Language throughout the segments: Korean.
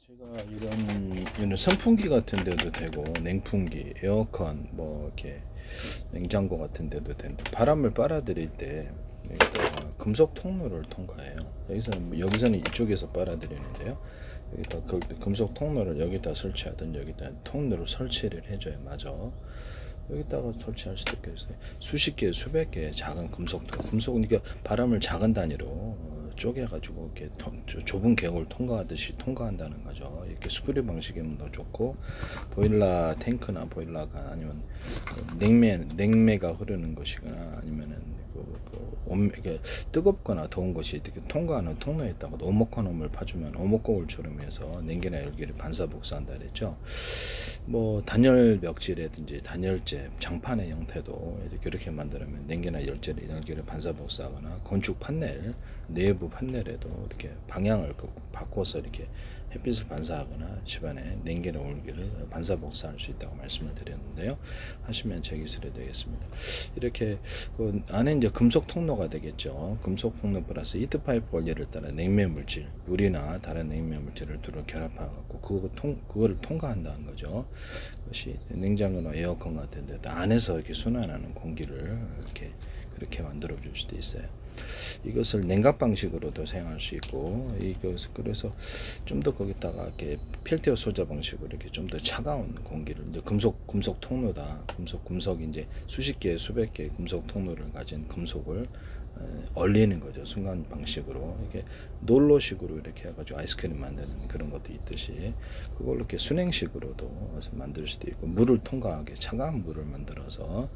제가 이런 선풍기 같은 데도 되고 냉풍기, 에어컨, 뭐 이렇게 냉장고 같은 데도 되는데 바람을 빨아들일 때 여기다가 금속 통로를 통과해요. 여기서는 이쪽에서 빨아들이는데요. 여기다 금속 통로를 여기다 설치하든 여기다 통로를 설치를 해줘야 맞아. 여기다가 설치할 수도 있겠어요. 수십 개, 수백 개의 작은 금속이니까 바람을 작은 단위로 쪼개가지고 이렇게 좁은 객을 통과하듯이 통과한다는 거죠. 이렇게 스크류 방식이면 더 좋고, 보일러 탱크나 보일러가 아니면 냉매가 흐르는 것이거나 아니면은 뜨겁거나 더운 것이 이렇게 통과하는 통로에다가 오목한 홈을 파주면 오목거울처럼 해서 냉기나 열기를 반사복사한다 그랬죠. 뭐 단열 벽지라든지 단열재 장판의 형태도 이렇게 만들면 냉기나 열기를 반사복사하거나 건축 판넬 내부 판넬에도 이렇게 방향을 바꿔서 이렇게 햇빛을 반사하거나 집안에 냉기나 온기를 반사복사할 수 있다고 말씀을 드렸는데요. 하시면 제 기술이 되겠습니다. 이렇게 그 안에 이제 금속 통로가 되겠죠. 금속 통로 플러스 히트 파이프 원리를 따라 냉매 물질, 물이나 다른 냉매 물질을 두루 결합하고 그거를 통과한다는 거죠. 그것이 냉장고나 에어컨 같은 데 안에서 이렇게 순환하는 공기를 이렇게 그렇게 만들어 줄 수도 있어요. 이것을 냉각 방식으로도 사용할 수 있고, 그래서 좀 더 거기다가 이렇게 필터 소자 방식으로 이렇게 좀 더 차가운 공기를 이제 금속 통로다. 금속 이제 수십 개, 수백 개의 금속 통로를 가진 금속을 얼리는 거죠. 순간 방식으로 이렇게 놀로식으로 이렇게 해가지고 아이스크림 만드는 그런 것도 있듯이 그걸로 이렇게 순행식으로도 만들 수도 있고, 물을 통과하게 차가운 물을 만들어서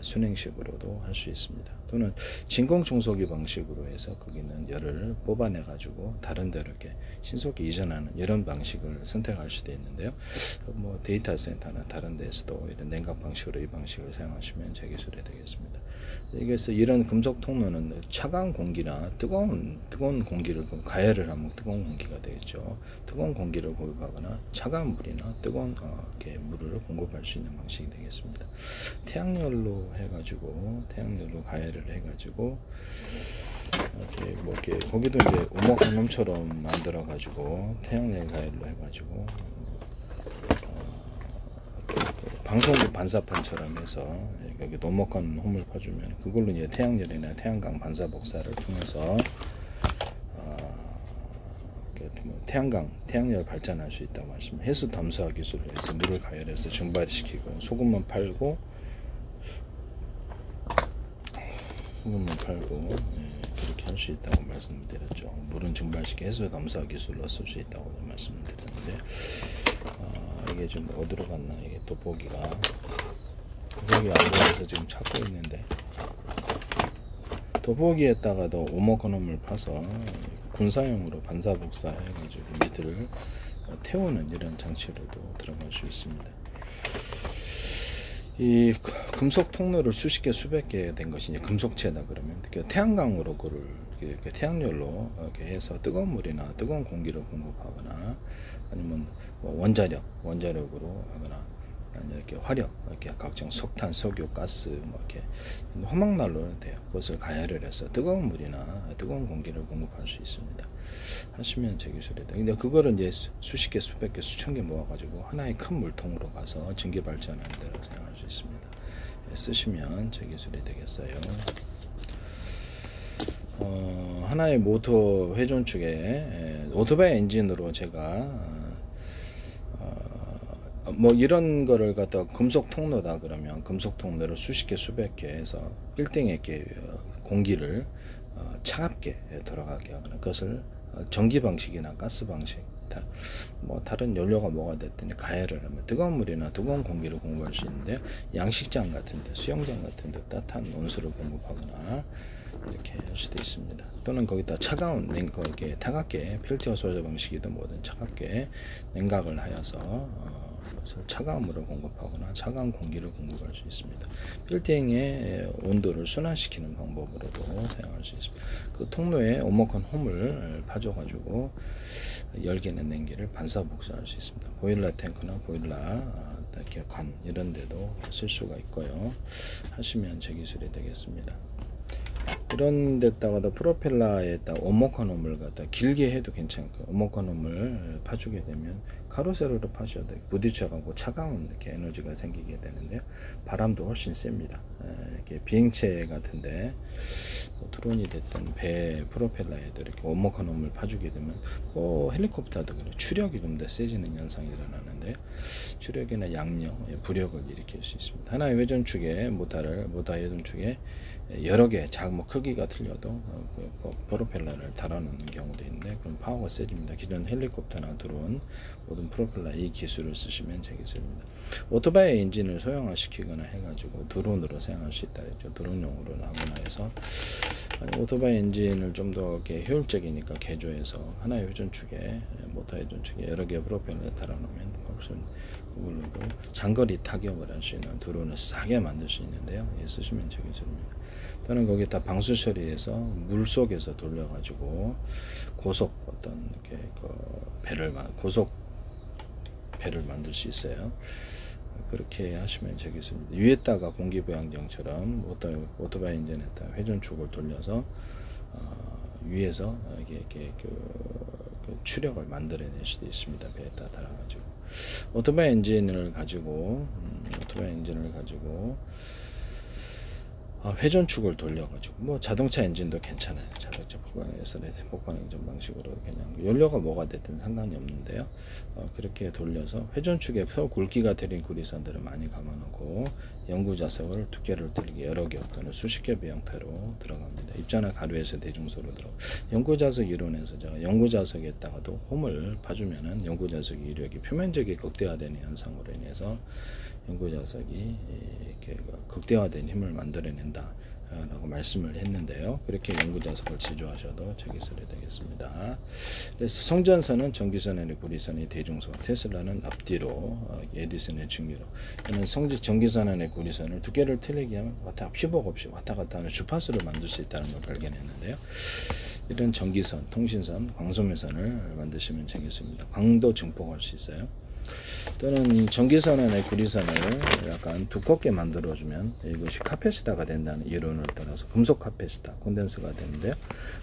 순행식으로도 할 수 있습니다. 또는 진공청소기 방식으로 해서 거기는 열을 뽑아내 가지고 다른 데로 이렇게 신속히 이전하는 이런 방식을 선택할 수도 있는데요. 뭐 데이터 센터나 다른 데서도 이런 냉각 방식으로 이 방식을 사용하시면 제 기술이 되겠습니다. 그래서 이런 금속 통로는 차가운 공기나 뜨거운 공기를 가열을 하면 뜨거운 공기가 되겠죠. 뜨거운 공기를 공급하거나 차가운 물이나 뜨거운 이렇게 물을 공급할 수 있는 방식이 되겠습니다. 태양열로 가열을 해가지고 이렇게 거기도 이제 오목항놈처럼 만들어 가지고 태양열 가열로 해가지고 방송국 반사판처럼 해서 여기 노목한 홈을 파주면 그걸로 이제 태양열이나 태양광 반사 복사를 통해서 태양열 발전할 수 있다고 말씀. 해수 담수화 기술로 해서 물을 가열해서 증발시키고 소금만 팔고 그렇게 할 수 있다고 말씀드렸죠. 물은 증발시켜 해수 담수화 기술로 쓸 수 있다고 말씀드렸는데 이게 좀 어디로 갔나? 이게 돋보기가 안 보여서 지금 찾고 있는데, 돋보기에다가도 오목건홈을 파서 군사용으로 반사복사 해가지고 밑을 태우는 이런 장치로도 들어갈 수 있습니다. 이 금속 통로를 수십 개, 수백 개 된 것이 이제 금속체다 그러면 태양광으로 그를 태양열로 이렇게 해서 뜨거운 물이나 뜨거운 공기를 공급하거나 아니면 원자력으로 하거나 아니면 이렇게 화력, 이렇게 각종 석탄, 석유, 가스 뭐 이렇게 화목난로는 돼요. 그것을 가열을 해서 뜨거운 물이나 뜨거운 공기를 공급할 수 있습니다. 하시면 제 기술이다. 근데 그거를 이제 수십 개, 수백 개, 수천 개 모아가지고 하나의 큰 물통으로 가서 전기 발전하는 데로 사용할 수 있습니다. 쓰시면 제 기술이 되겠어요. 하나의 모터 회전축에 오토바이 엔진으로 제가 뭐 이런 거를 갖다 금속 통로다 그러면 금속 통로를 수십 개, 수백 개 해서 빌딩에 이렇게 공기를 차갑게 돌아가게 하거나 그것을 전기 방식이나 가스 방식 뭐 다른 연료가 뭐가 됐든 가열을 하면 뜨거운 물이나 뜨거운 공기를 공급할 수 있는데, 양식장 같은데 수영장 같은데 따뜻한 온수를 공급하거나 이렇게 할 수도 있습니다. 또는 거기다 차가운 이렇게 타갑게 필터 소자 방식이든 뭐든 차갑게 냉각을 하여서 차가운 물을 공급하거나 차가운 공기를 공급할 수 있습니다. 빌딩의 온도를 순환시키는 방법으로도 사용할 수 있습니다. 그 통로에 오목한 홈을 파줘가지고 열기는 냉기를 반사 복사할 수 있습니다. 보일러 탱크나 보일러 이렇게 관 이런 데도 쓸 수가 있고요. 하시면 제 기술이 되겠습니다. 이런 데다가도 프로펠러에다 오목화놈을 갖다 길게 해도 괜찮고, 오목화놈을 파주게 되면 가로세로로 파셔야 돼요. 부딪혀가고 차가운 이렇게 에너지가 생기게 되는데요. 바람도 훨씬 셉니다. 이렇게 비행체 같은데 뭐 드론이 됐든 배 프로펠러에도 이렇게 오목화놈을 파주게 되면 헬리콥터도 그래 추력이 좀 더 세지는 현상이 일어나는데요. 추력이나 양력, 부력을 일으킬 수 있습니다. 하나의 회전축에 모터 회전축에 여러 개 작은 크기가 틀려도 프로펠러를 달아놓는 경우도 있는데 그럼 파워가 세집니다. 기존 헬리콥터나 드론 모든 프로펠러 이 기술을 쓰시면 되겠습니다. 오토바이 엔진을 소형화시키거나 해가지고 드론으로 사용할 수 있다 했죠. 드론용으로 하거나 해서 오토바이 엔진을 좀 더 효율적이니까 개조해서 하나의 회전축에 모터 회전축에 여러 개 프로펠러를 달아놓으면 훨씬 그걸로도 장거리 타격을 할 수 있는 드론을 싸게 만들 수 있는데요. 예, 쓰시면 되겠습니다. 또는 거기다 방수 처리해서 물 속에서 돌려가지고 고속 어떤 이렇게 고속 배를 만들 수 있어요. 그렇게 하시면 되겠습니다. 위에다가 공기부양정처럼 오토바이 엔진에다 회전축을 돌려서 위에서 이렇게 추력을 만들어낼 수도 있습니다. 배에다 달아가지고 오토바이 엔진을 가지고 회전축을 돌려가지고 뭐 자동차 엔진도 괜찮아요. 자동차 폭발에서 폭발 행전 방식으로 그냥 연료가 뭐가 됐든 상관이 없는데요. 그렇게 돌려서 회전축에 굵기가 들인 구리선들을 많이 감아놓고 연구자석을 두께를 틀리게 여러 개 또는 수십 개 형태로 들어갑니다. 입자나 가루에서 대중소로 들어가. 연구자석 이론에서 제가 연구자석에다가도 홈을 파주면은 연구자석 이력이 표면적이 극대화되는 현상으로 인해서 연구자석이 이렇게 극대화된 힘을 만들어낸다 라고 말씀을 했는데요. 그렇게 연구자석을 지조하셔도 적용이 되겠습니다. 그래서 성전선은 전기선의 구리선의 대중소, 테슬라는 앞뒤로, 에디슨의 중기로, 전기선의 구리선을 두께를 틀리게 하면 휘복 없이 왔다 갔다 하는 주파수를 만들 수 있다는 걸 발견했는데요. 이런 전기선, 통신선, 광소매선을 만드시면 되겠습니다. 광도 증폭할 수 있어요. 또는 전기선의 구리선을 약간 두껍게 만들어주면 이것이 카패시터가 된다는 이론을 따라서 금속 카패시터, 콘덴서가 되는데요.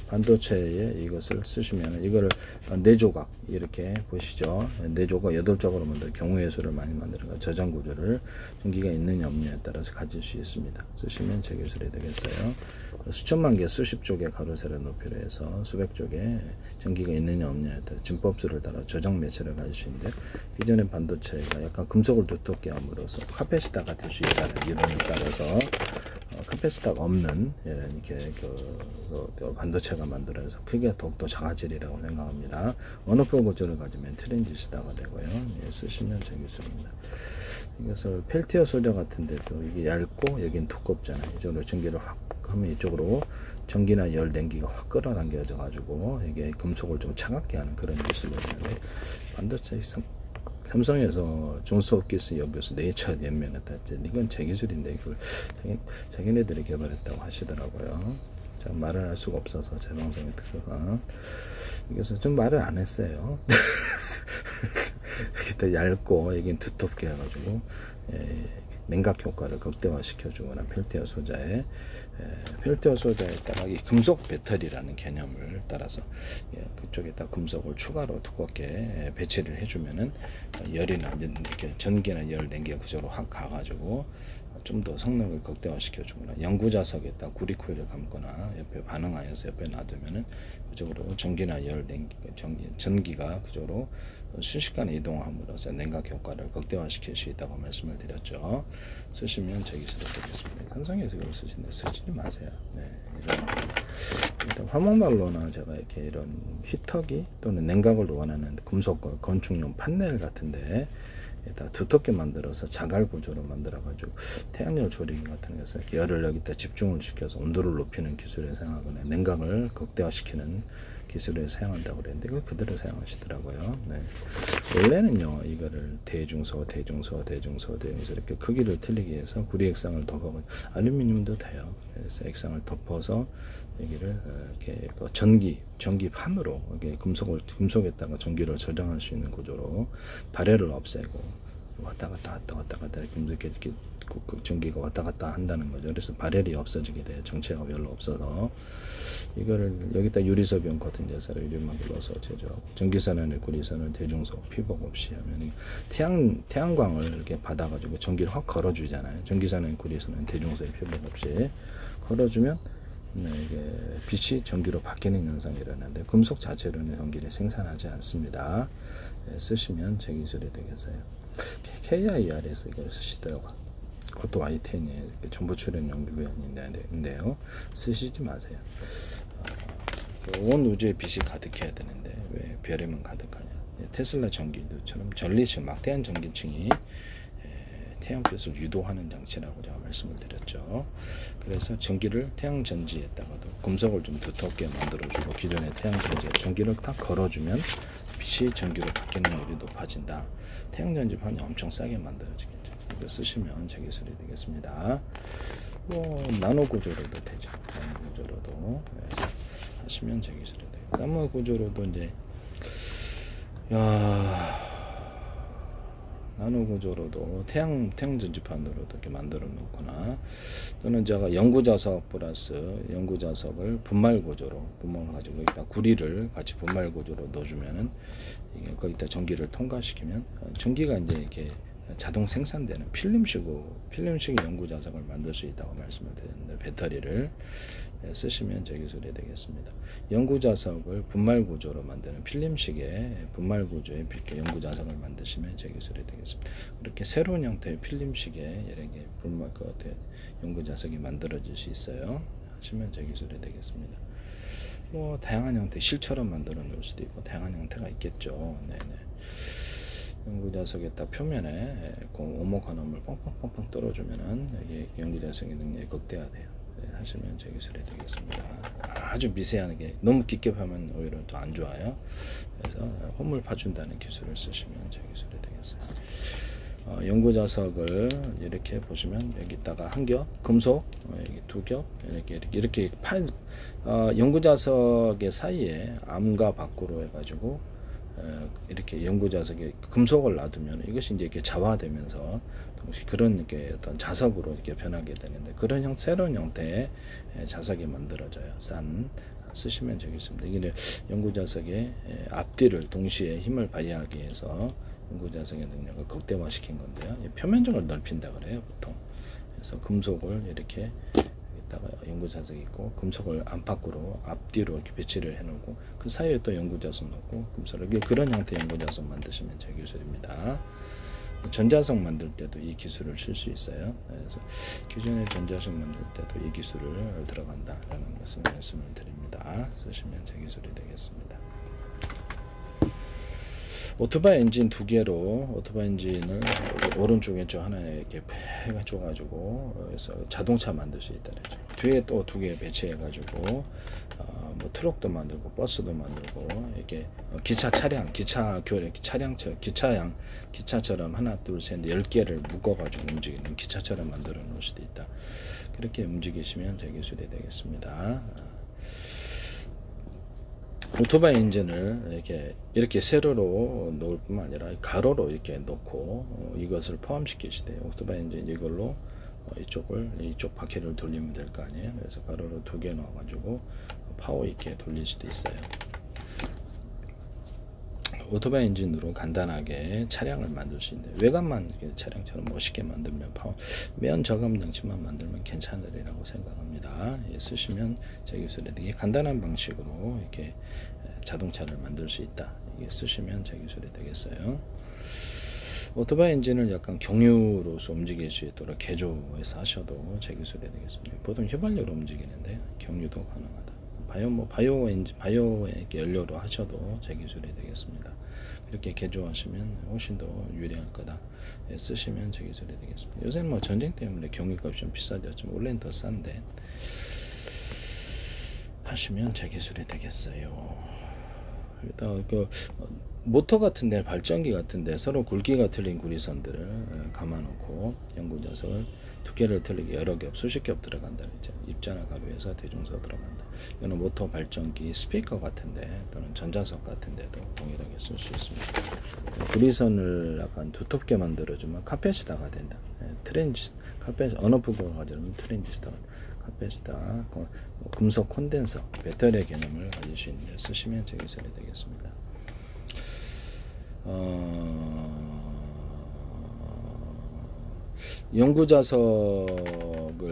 반도체에 이것을 쓰시면 이거를 4조각 이렇게 보시죠. 4조각 8조각으로 만들 경우의 수를 많이 만드는 저장 구조를 전기가 있느냐 없느냐에 따라서 가질 수 있습니다. 쓰시면 제 기술이 되겠어요. 수천만 개, 수십 쪽의 가로세로 높이로 해서 수백 쪽의 전기가 있느냐 없느냐에 따라 진법수를 따라 저장 매체를 가질 수 있는데 기존의 반도체가 약간 금속을 두껍게 함으로써 카패시터가 될 수 있다는 이론을 따라서 카패시터가 없는 이렇게 반도체가 만들어서 크기가 더욱더 작아지리라고 생각합니다. 어느 구조를 가지면 트랜지스터가 되고요. 예, 쓰시면 되겠습니다. 이것을 펠티어 소재 같은데도 이게 얇고 여긴 두껍잖아요. 이쪽으로 전기를 확 하면 이쪽으로 전기나 열 냉기가 확 끌어당겨져 가지고 이게 금속을 좀 차갑게 하는 그런 기술이 있는데 반도체 삼성에서 존스홉킨스 연구소 네이처 연면했다 했지. 이건 제 기술인데 이걸 자기네들이 개발했다고 하시더라고요. 제가 말을 할 수가 없어서 제 방송의 특성상 이것은 좀 말을 안 했어요. 이게 얇고 여긴 두텁게 해가지고 냉각 효과를 극대화시켜 주거나 펠티어 소자에 따라 이 금속 배터리라는 개념을 따라서 그쪽에다 금속을 추가로 두껍게 배치를 해주면은 열이나 이렇게 전기나 열 냉기 구조로 확 가가지고 좀 더 성능을 극대화시켜 주거나 연구자석에다 구리 코일을 감거나 옆에 반응하여서 옆에 놔두면은 그쪽으로 전기나 열 냉기 전기가 그쪽으로 순식간에 이동함으로써 냉각 효과를 극대화시킬 수 있다고 말씀을 드렸죠. 쓰시면 제 기술이 되겠습니다. 삼성에서 이걸 쓰시는데 쓰지 마세요. 네, 일단 화목난로나 제가 이렇게 이런 히터기 또는 냉각을 원하는 금속 건축용 판넬 같은데 다 두텁게 만들어서 자갈 구조로 만들어 가지고 태양열 조리기 같은 것에서 열을 여기다 집중을 시켜서 온도를 높이는 기술에 사용하거나 냉각을 극대화시키는 기술에 사용한다고 그랬는데 이걸 그대로 사용하시더라고요. 네. 원래는요 이거를 대중소 이렇게 크기를 틀리게 해서 구리 액상을 덮어 알루미늄도 돼요. 그래서 액상을 덮어서 여기를 이렇게 전기판으로 이렇게 금속에다가 전기를 저장할 수 있는 구조로 발열을 없애고 왔다 갔다 이렇게 무섭게 이렇게 전기가 왔다 갔다 한다는 거죠. 그래서 발열이 없어지게 돼요. 정체가 별로 없어서. 이거를 여기다 유리섭이온 코튼 제사를 유리막을 넣어서 제조하고, 전기선언에 구리선언 대중석 피복 없이 하면 태양광을 이렇게 받아가지고 전기를 확 걸어주잖아요. 전기선언 구리선언 대중석 피복 없이 걸어주면 이게 빛이 전기로 바뀌는 현상이 일어나는데, 금속 자체로는 전기를 생산하지 않습니다. 쓰시면 제 기술이 되겠어요. KIR에서 이걸 쓰시더라고요. 그것도 Y10에 정보 출연 연구위원인데요. 쓰시지 마세요. 온 우주에 빛이 가득해야 되는데 왜 별에만 가득하냐. 테슬라 전기도처럼 전리층, 막대한 전기층이 태양빛을 유도하는 장치라고 제가 말씀을 드렸죠. 그래서 전기를 태양전지에다가도 금속을 좀 두텁게 만들어주고, 기존의 태양전지에 전기를 딱 걸어주면 빛이 전기로 바뀌는 확률이 높아진다. 태양전지판이 엄청 싸게 만들어지겠죠. 이거 쓰시면 제 기술이 되겠습니다. 뭐 나노 구조로도 되죠. 나노 구조로도 하시면 제 기술이 돼요. 나노 구조로도 이제 나노 구조로도 태양전지판으로도 이렇게 만들어 놓거나, 또는 제가 연구자석 플러스 연구자석을 분말 구조로 가지고 여기다 구리를 같이 분말 구조로 넣어주면은 이게 거기다 전기를 통과시키면 전기가 이제 이렇게 자동 생산되는 필름식 연구자석을 만들 수 있다고 말씀을 드렸는데, 배터리를 쓰시면 제 기술이 되겠습니다. 연구자석을 분말 구조로 만드는 필름식의 분말 구조의 연구자석을 만드시면 제 기술이 되겠습니다. 그렇게 새로운 형태의 필름식의 여러 개 분말 연구자석이 만들어질 수 있어요. 하시면 제 기술이 되겠습니다. 뭐 다양한 형태, 실처럼 만들어 놓을 수도 있고 다양한 형태가 있겠죠. 네네. 연구자석에 딱 표면에 오목한음을 뻥뻥뻥뻥 떨어주면은 여기 연구자석의 능력이 극대화돼요. 하시면 제 기술이 되겠습니다. 아주 미세하게, 너무 깊게 하면 오히려 더 안 좋아요. 그래서 홈을 파준다는 기술을 쓰시면 제 기술이 되겠어요. 연구자석을 이렇게 보시면 여기다가 한 겹, 금속 여기 두 겹, 이렇게 연구자석의 사이에 암과 밖으로 해가지고 이렇게 연구자석에 금속을 놔두면 이것이 이제 이렇게 자화되면서 그런 이렇게 어떤 자석으로 이렇게 변하게 되는데, 그런 새로운 형태의 자석이 만들어져요. 쓰시면 되겠습니다. 이게 연구자석의 앞뒤를 동시에 힘을 발휘하기 위해서 연구자석의 능력을 극대화시킨 건데요. 표면적으로 넓힌다 그래요, 보통. 그래서 금속을 이렇게 연구자석이 있고, 금속을 안팎으로 앞뒤로 이렇게 배치를 해놓고, 그 사이에 또 연구자석 놓고 금속을, 그런 형태의 연구자석 만드시면 제 기술입니다. 전자석 만들 때도 이 기술을 쓸 수 있어요. 그래서 기존의 전자석 만들 때도 이 기술을 들어간다라는 것을 말씀을 드립니다. 쓰시면 제 기술이 되겠습니다. 오토바이 엔진 두 개로, 오토바이 엔진을 오른쪽에 저 하나에 이렇게 해가지고 그래서 자동차 만들 수 있다 그랬죠. 뒤에 또 두 개 배치해가지고 뭐 트럭도 만들고 버스도 만들고, 이렇게 기차 차량, 기차처럼 하나 둘 셋 10개를 묶어가지고 움직이는 기차처럼 만들어 놓을 수도 있다. 그렇게 움직이시면 제 기술이 되겠습니다. 오토바이 엔진을 이렇게 세로로 놓을 뿐만 아니라 가로로 이렇게 놓고 이것을 포함시키시대요. 오토바이 엔진 이걸로 이쪽 바퀴를 돌리면 될 거 아니에요. 그래서 가로로 두 개 넣어가지고 파워 있게 돌릴 수도 있어요. 오토바이 엔진으로 간단하게 차량을 만들 수 있는데, 외관만 차량처럼 멋있게 만들면 면 저감 장치만 만들면 괜찮으리라고 생각합니다. 쓰시면 제 기술에 되게 간단한 방식으로 이렇게 자동차를 만들 수 있다. 이게 쓰시면 제 기술이 되겠어요. 오토바이 엔진을 약간 경유로서 움직일 수 있도록 개조해서 하셔도 제 기술이 되겠습니다. 보통 휘발유로 움직이는데 경유도 가능하다. 바이오 연료로 하셔도 제 기술이 되겠습니다. 이렇게 개조하시면 훨씬 더 유리할 거다. 쓰시면 제 기술이 되겠습니다. 요새는 뭐 전쟁 때문에 경유값이 좀 비싸졌지만 원래는 더 싼데, 하시면 제 기술이 되겠어요. 일단 모터 같은데, 발전기 같은데 서로 굵기가 틀린 구리선들을 감아놓고 연구자석을 두 개를 틀리게 여러 겹, 수십 겹 들어간다 그랬죠. 입자나 가루에서 대중석 들어간다. 이거는 모터, 발전기, 스피커 같은데 또는 전자석 같은데도 동일하게 쓸 수 있습니다. 구리선을 약간 두텁게 만들어주면 카페시다가 된다. 카페 언어프가 가지면 트랜지스터, 카페시다, 금속 콘덴서, 배터리 개념을 가질 수 있는데 쓰시면 제기설이 되겠습니다. 연구자석을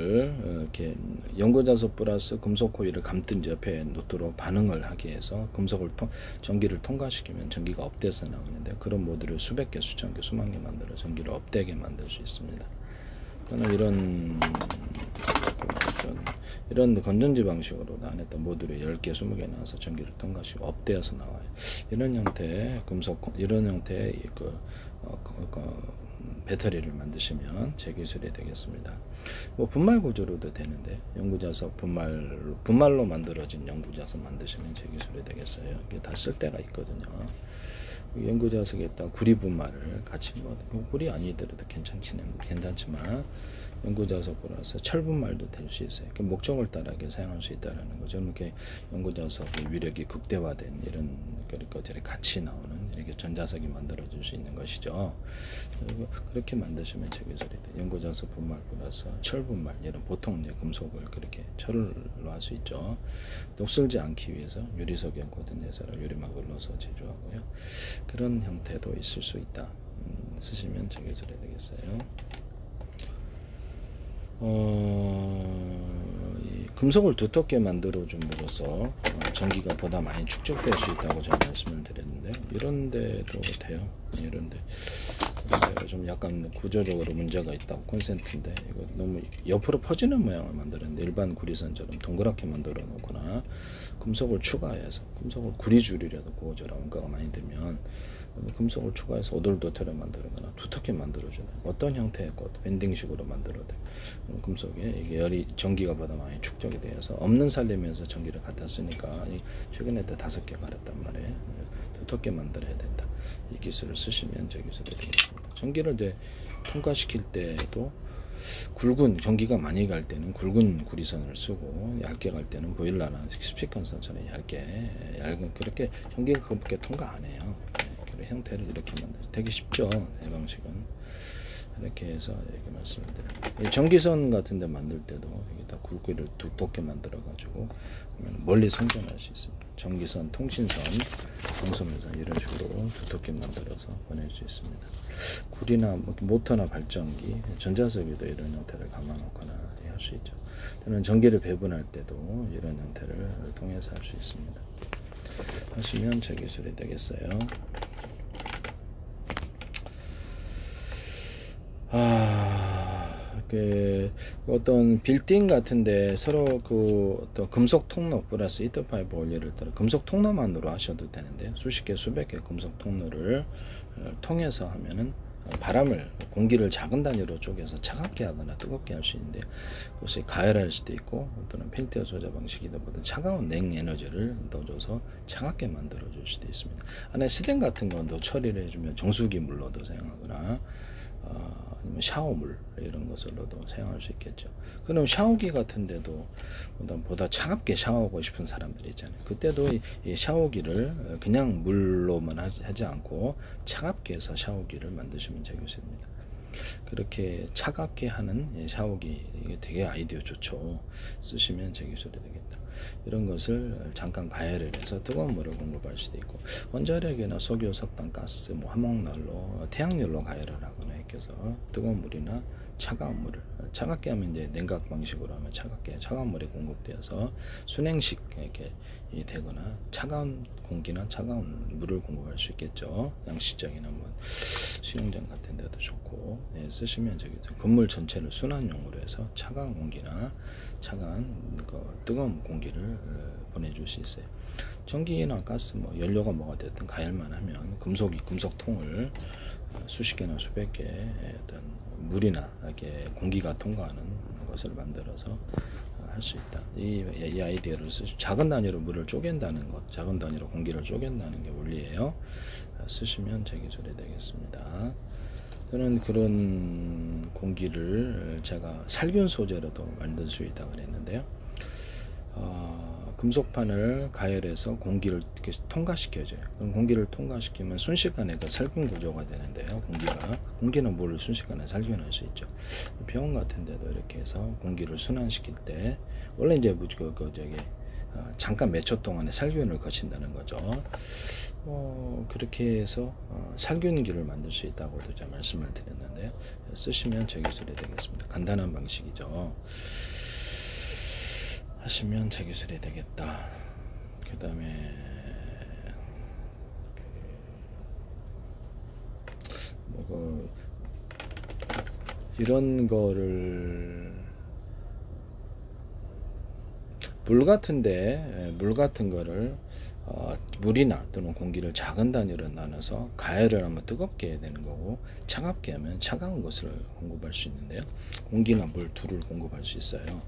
이렇게 연구자석 플러스 금속 코일을 감든지 옆에 놓도록 반응을 하기 위해서 전기를 통과시키면 전기가 업돼서 나오는데, 그런 모듈을 수백 개, 수천 개, 수만 개 만들어 전기를 업되게 만들 수 있습니다. 또는 이런 건전지 방식으로 나눴던 모듈이 10개, 20개 나와서 전기를 통과시키고 업되어서 나와요. 이런 형태의 이런 형태의 배터리를 만드시면 제 기술이 되겠습니다. 뭐 분말 구조로도 되는데, 연구자석 분말로 만들어진 연구자석 만드시면 제 기술이 되겠어요. 이게 다 쓸 데가 있거든요. 연구자석에다 구리 분말을 같이, 구리 아니더라도 괜찮지만 연구자석 플러스 철 분말도 될 수 있어요. 목적을 따라 사용할 수 있다는 거죠. 이렇게 연구자석의 위력이 극대화된 이런 것들이 같이 나오는 이렇게 전자석이 만들어질 수 있는 것이죠. 그렇게 만드시면 제 기술이 돼요. 연구자석 분말 플러스 철 분말, 이런 보통 금속을 그렇게 철로 할 수 있죠. 녹슬지 않기 위해서 유리석에 콘덴서를 유리막을 넣어서 제조하고요. 그런 형태도 있을 수 있다. 쓰시면 제 기술이 되겠어요. 이 금속을 두텁게 만들어 줌으로써 전기가 보다 많이 축적될 수 있다고 제가 말씀을 드렸는데, 이런 데도 돼요. 이런데 좀 약간 구조적으로 문제가 있다고, 콘센트인데 이거 너무 옆으로 퍼지는 모양을 만들었는데, 일반 구리선처럼 동그랗게 만들어 놓거나 금속을 추가해서, 금속을 구리줄이라도 구워줘라 원가가 많이 들면 금속을 추가해서 오돌도돌하게 만들거나 두텁게 만들어주는 어떤 형태의 꽃, 밴딩식으로 만들어도 금속에 이게 전기가 보다 많이 축적이 되어서 없는 살리면서 전기를 갖다 쓰니까, 최근에 때 5개 갈았단 말이에요. 두텁게 만들어야 된다. 이 기술을 쓰시면 저 기술이 되겠습니다. 전기를 이제 통과시킬 때도 전기가 많이 갈 때는 굵은 구리선을 쓰고, 얇게 갈 때는 보일러나 스피커선처럼 얇은, 그렇게 전기가 그렇게 통과 안 해요. 형태를 이렇게 되게 쉽죠. 이 방식은 이렇게 해서 이렇게 말씀을 드립니다. 전기선 같은데 만들 때도 여기다 굵기를 두껍게 만들어 가지고 멀리 송전할 수 있습니다. 전기선, 통신선, 방송선 이런 식으로 두껍게 만들어서 보낼 수 있습니다. 구리나 모터나 발전기, 전자석에도 이런 형태를 감아놓거나 할 수 있죠. 또는 전기를 배분할 때도 이런 형태를 통해서 할 수 있습니다. 하시면 제 기술이 되겠어요. 어떤 빌딩 같은데 서로 어떤 금속 통로 플러스 히터파이프 원리를 따라 금속 통로만으로 하셔도 되는데, 수십 개, 수백 개 금속 통로를 통해서 하면은 공기를 작은 단위로 쪼개서 차갑게 하거나 뜨겁게 할 수 있는데, 그것이 가열할 수도 있고, 또는 펠티어 소자 방식이다 보다 차가운 냉 에너지를 넣어줘서 차갑게 만들어 줄 수도 있습니다. 안에 스텐 같은 건도 처리를 해주면 정수기 물로도 사용하거나, 아니면 샤워물 이런 것으로도 사용할 수 있겠죠. 그럼 샤워기 같은 데도 보다 차갑게 샤워하고 싶은 사람들이 있잖아요. 그때도 이 샤워기를 그냥 물로만 하지 않고 차갑게 해서 샤워기를 만드시면 되겠습니다. 그렇게 차갑게 하는 샤워기, 이게 되게 아이디어 좋죠. 쓰시면 제 기술이 되겠다. 이런 것을 잠깐 가열을 해서 뜨거운 물을 공급할 수도 있고, 원자력이나 석유, 석탄, 가스, 화목난로, 태양열로 가열을 하거나 해서 뜨거운 물이나 차가운 물을, 차갑게 하면 이제 냉각 방식으로 하면 차가운 물이 공급되어서 순행식 이렇게 되거나, 차가운 공기나 차가운 물을 공급할 수 있겠죠. 양식장이나 수영장 같은 데도 좋고, 쓰시면 건물 전체를 순환용으로 해서 차가운 공기나 뜨거운 공기를 보내줄 수 있어요. 전기나 가스, 연료가 뭐가 됐든 가열만 하면 금속통을 수십 개나 수백 개의 어떤 물이나 이렇게 공기가 통과하는 것을 만들어서 할 수 있다. 이 아이디어를 작은 단위로 물을 쪼갠다는 것, 작은 단위로 공기를 쪼갠다는 게 원리예요. 쓰시면 제 기술이 되겠습니다. 저는 그런 공기를 제가 살균 소재로도 만들 수 있다고 그랬는데요. 금속판을 가열해서 공기를 이렇게 통과시켜줘요. 그럼 공기를 통과시키면 순식간에 그 살균 구조가 되는데요. 공기는 물을 순식간에 살균할 수 있죠. 병원 같은 데도 이렇게 해서 공기를 순환시킬 때 원래 이제 잠깐 몇 초 동안에 살균을 거친다는 거죠. 그렇게 해서 살균기를 만들 수 있다고도 제가 말씀을 드렸는데요. 쓰시면 제 기술이 되겠습니다. 간단한 방식이죠. 하시면 제 기술이 되겠다. 그 다음에 이런 거를 물 같은 거를 물이나 또는 공기를 작은 단위로 나눠서 가열을 하면 뜨겁게 해야 되는 거고, 차갑게 하면 차가운 것을 공급할 수 있는데요. 공기나 물 둘을 공급할 수 있어요.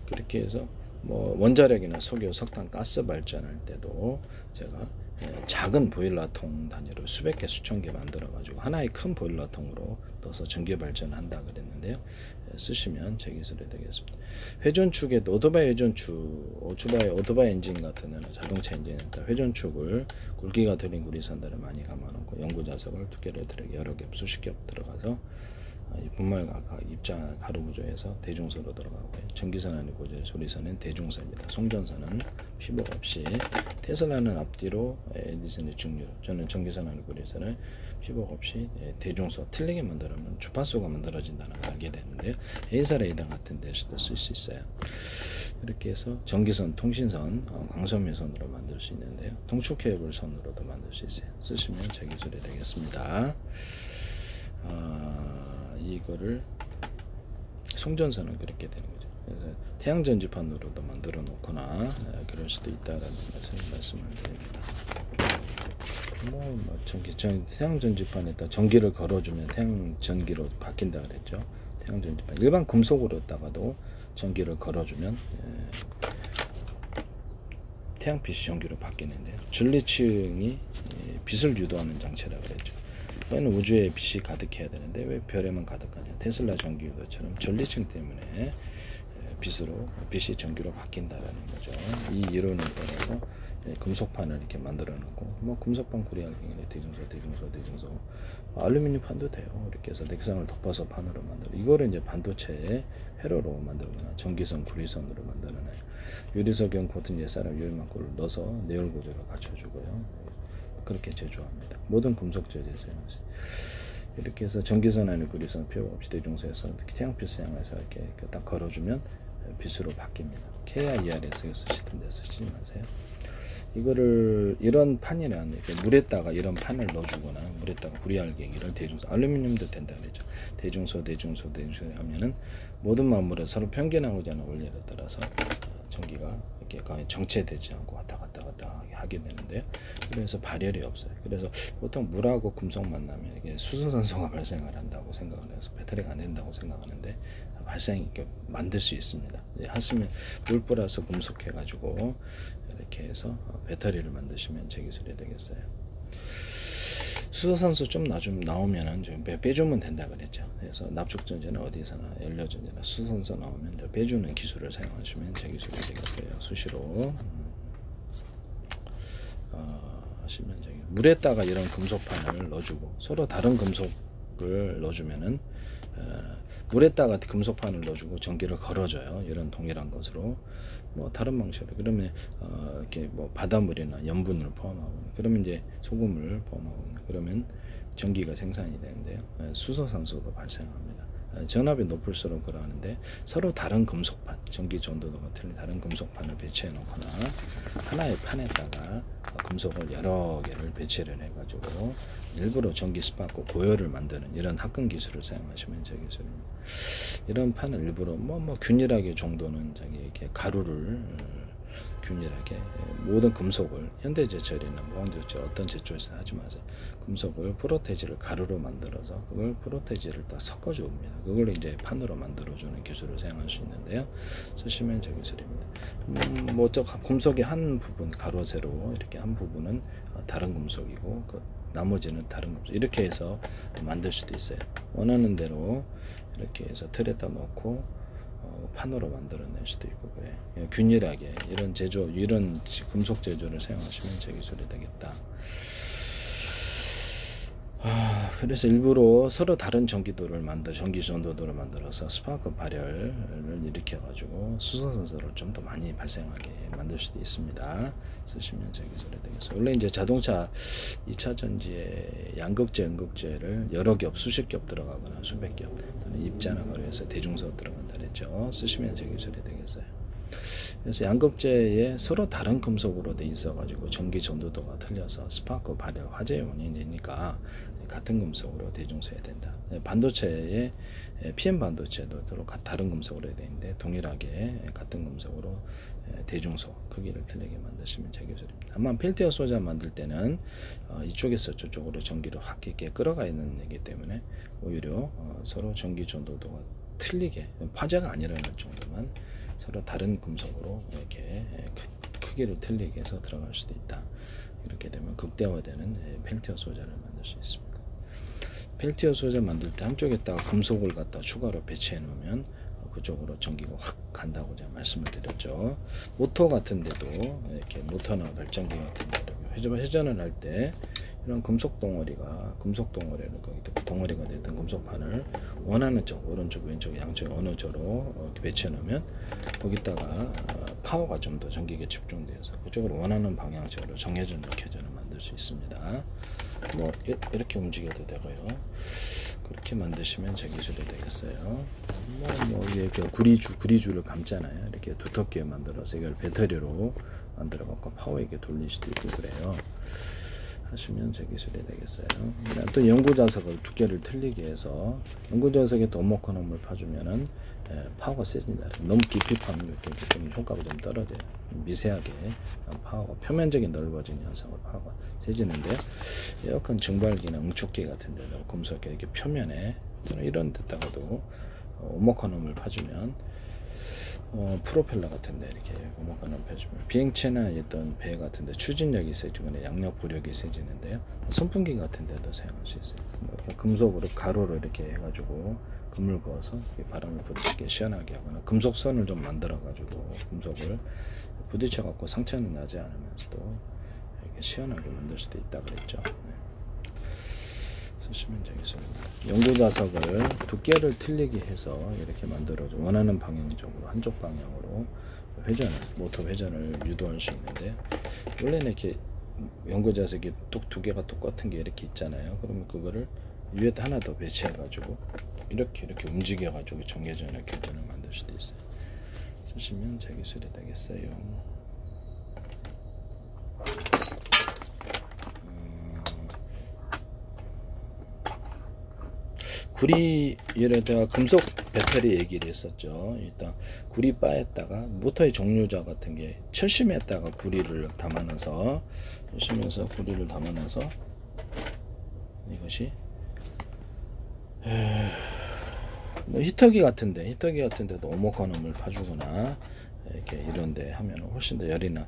그렇게 해서 원자력이나 석유, 석탄, 가스 발전할 때도 제가 작은 보일러통 단위로 수백 개, 수천 개 만들어 가지고 하나의 큰 보일러통으로 떠서 전기 발전을 한다 그랬는데요. 쓰시면 제 기술이 되겠습니다. 회전축에도 오토바이 회전축, 오토바이 엔진 같은 데는 자동차 엔진에다 회전축을 굵기가 들인 구리선들을 많이 감아놓고 연구 자석을 두께를 들게 여러 겹, 수십 겹 들어가서 이 분말 입자 가로 구조에서 대중소로 들어가고요. 전기선 안에 구조의 소리선은 대중소입니다. 송전선은 피복 없이, 테슬라는 앞뒤로, 에디슨의 중류로, 저는 전기선 안에 구리선을 피복 없이 대중소, 틀리게 만들면 주파수가 만들어진다는 걸 알게 됐는데요. A사 레이더 같은 데서도 쓸 수 있어요. 이렇게 해서 전기선, 통신선, 광선미선으로 만들 수 있는데요. 동축 케이블 선으로도 만들 수 있어요. 쓰시면 제 기술이 되겠습니다. 이거를 송전선은 그렇게 되는 거죠. 그래서 태양 전지판으로도 만들어 놓거나 그럴 수도 있다라는 것을 말씀을 드립니다. 태양 전지판에다 전기를 걸어주면 태양 전기로 바뀐다 그랬죠. 태양 전지판 일반 금속으로다가도 전기를 걸어주면 태양빛이 전기로 바뀌는데요. 전리층이 빛을 유도하는 장치라 그랬죠. 왜냐면 우주에 빛이 가득해야 되는데 왜 별에만 가득하냐. 테슬라 전기 유도처럼 전리층 때문에 빛이 전기로 바뀐다라는 거죠. 이 이론에 따라서 금속판을 이렇게 만들어 놓고, 금속판 구리알갱이나 대중소, 알루미늄 판도 돼요. 이렇게 해서 넥상을 덮어서 판으로 만들어. 이거를 이제 반도체의 회로로 만들거나 전기선, 구리선으로 만들어내요. 유리석연 코튼 예사람 유리막골을 넣어서 내열 구조를 갖춰주고요. 그렇게 제조합니다. 모든 금속 재질에서 이렇게 해서 전기선 안에 구리선 필요 없이 대중소에서 태양빛 사용해서 이렇게 딱 걸어주면 빛으로 바뀝니다. KIR에서 쓰시던 데 쓰시지 마세요. 이거를 이런 판이란 이렇게 물에다가 이런 판을 넣어주거나 물에다가 구리알갱이를 대중소, 알루미늄도 된다 그랬죠. 대중소 하면은 모든 만물에 서로 평균하고자 하는 원리에 따라서 전기가 이렇게 정체되지 않고 왔다 갔다 하게 되는데요. 그래서 발열이 없어요. 그래서 보통 물하고 금속 만나면 이게 수소산소가 발생을 한다고 생각을 해서 배터리가 안 된다고 생각하는데 이렇게 만들 수 있습니다. 하시면 물 플러스 금속 해가지고 이렇게 해서 배터리를 만드시면 제 기술이 되겠어요. 수소산소 좀 나오면은 좀 빼주면 된다 그랬죠. 그래서 납축전지나 어디서나 연료전지나 수소산소 나오면 빼주는 기술을 사용하시면 제 기술이 되겠어요. 수시로 하시면 저기 물에다가 이런 금속판을 넣어주고 서로 다른 금속을 넣어주면은 물에다가 금속판을 넣어주고 전기를 걸어줘요. 이런 동일한 것으로 다른 방식으로 그러면 이렇게 바닷물이나 염분을 포함하고 그러면 이제 소금을 포함하고 그러면 전기가 생산이 되는데요. 수소산소도 발생합니다. 전압이 높을수록 그러는데 서로 다른 금속판, 전기 전도도가 틀린 다른 금속판을 배치해 놓거나 하나의 판에다가 금속을 여러 개를 배치를 해가지고 일부러 전기 스파크 고열을 만드는 이런 합금 기술을 사용하시면 제 기술입니다. 이런 판을 일부러 균일하게 정도는 이렇게 가루를 균일하게 모든 금속을 현대제철이나 무광제철 어떤 제철에서 하지 마세요. 금속을 프로테지를 가루로 만들어서 그걸 프로테지를 다 섞어줍니다. 그걸 이제 판으로 만들어주는 기술을 사용할 수 있는데요. 쓰시면 저 기술입니다. 금속의 한 부분 가로 세로 이렇게 한 부분은 다른 금속이고 나머지는 다른 금속 이렇게 해서 만들 수도 있어요. 원하는 대로 이렇게 해서 틀에다 놓고 판으로 만들어낼 수도 있고 그래. 균일하게 이런 제조, 이런 금속 제조를 사용하시면 제 기술이 되겠다. 그래서 일부러 서로 다른 전기 전도도를 만들어서 스파크 발열을 일으켜 가지고 수소산소를 좀 더 많이 발생하게 만들 수도 있습니다. 쓰시면 제 기술이 되겠어요. 원래 이제 자동차 2차 전지에 양극재, 음극재를 여러 겹, 수십 겹 들어가거나 수백 겹 또는 입자나 거래해서 대중소 들어간다 그랬죠. 쓰시면 제 기술이 되겠어요. 그래서 양극재에 서로 다른 금속으로 돼 있어 가지고 전기 전도도가 틀려서 스파크 발열 화재의 원인이 되니까 같은 금속으로 대중소해야 된다. 반도체에 PM 반도체도 서로 다른 금속으로 되어 있는데 동일하게 같은 금속으로 대중소 크기를 틀리게 만드시면 제 기술입니다. 다만 펠티어 소자 만들 때는 이쪽에서 저쪽으로 전기를 확 있게 끌어가 있는 얘기 때문에 오히려 서로 전기 전도도가 틀리게 화재가 아니라는 정도만 서로 다른 금속으로 이렇게 크기를 틀리게 해서 들어갈 수도 있다. 이렇게 되면 극대화되는 펠티어 소자를 만들 수 있습니다. 펠티어 소자 만들 때 한쪽에다가 금속을 갖다 추가로 배치해 놓으면 그쪽으로 전기가 확 간다고 제가 말씀을 드렸죠. 모터 같은 데도 이렇게 모터나 발전기 같은 데 회전을 할 때 이런 금속 덩어리를 거기다 덩어리가 됐던 금속판을 원하는 쪽, 오른쪽, 왼쪽, 양쪽 어느 쪽으로 이렇게 배치해 놓으면 거기다가 파워가 좀 더 전기가 집중돼서 그쪽으로 원하는 방향적으로 정회전, 역회전을 만들 수 있습니다. 뭐 이렇게 움직여도 되고요. 그렇게 만드시면 제 기술이 되겠어요. 이렇게 구리줄을 감잖아요. 이렇게 두텁게 만들어서 이걸 배터리로 만들어 갖고 파워 있게 돌릴 수도 있고 그래요. 하시면 제 기술이 되겠어요. 또 연구 자석을 두께를 틀리게 해서 연구 자석에 또 오목한홈을 파주면은 파워가 세진다. 너무 깊이 파면 좀 효과가 좀 떨어져요. 미세하게 파워가 표면적인 넓어진 현상으로 파워가 세지는데 에어컨 증발기나 응축기 같은 데도 금속 이렇게 표면에 또는 이런 데다가도 오목한홈을 파주면 프로펠러 같은데 이렇게 오목한홈 펴주면 비행체나 어떤 배 같은데 추진력이 세지거나 양력 부력이 세지는데요. 선풍기 같은 데도 사용할 수 있어요. 금속으로 가로로 이렇게 해가지고 금을 그어서 바람을 부딪히게 시원하게 하거나 금속선을 좀 만들어 가지고 금속을 부딪혀 갖고 상처는 나지 않으면서도 이렇게 시원하게 만들 수도 있다 그랬죠. 쓰시면 되겠습니다. 연구 자석을 두께를 틀리게 해서 이렇게 만들어줘 원하는 방향적으로 한쪽 방향으로 모터 회전을 유도할 수 있는데 원래는 이렇게 연구 자석이 두 개가 똑같은 게 이렇게 있잖아요. 그러면 그거를 위에 하나 더 배치해 가지고 이렇게 움직여 가지고 정회전을 교전을 만들 수도 있어요. 쓰시면 제 기술이 되겠어요. 구리 예에다가 금속 배터리 얘기를 했었죠. 일단 구리 바에다가 모터의 종류자 같은 게 철심에다가 구리를 담아넣어서 이것이 히터기 같은 데도 오목한홈을 파주거나 이렇게 이런데 하면 훨씬 더 열이나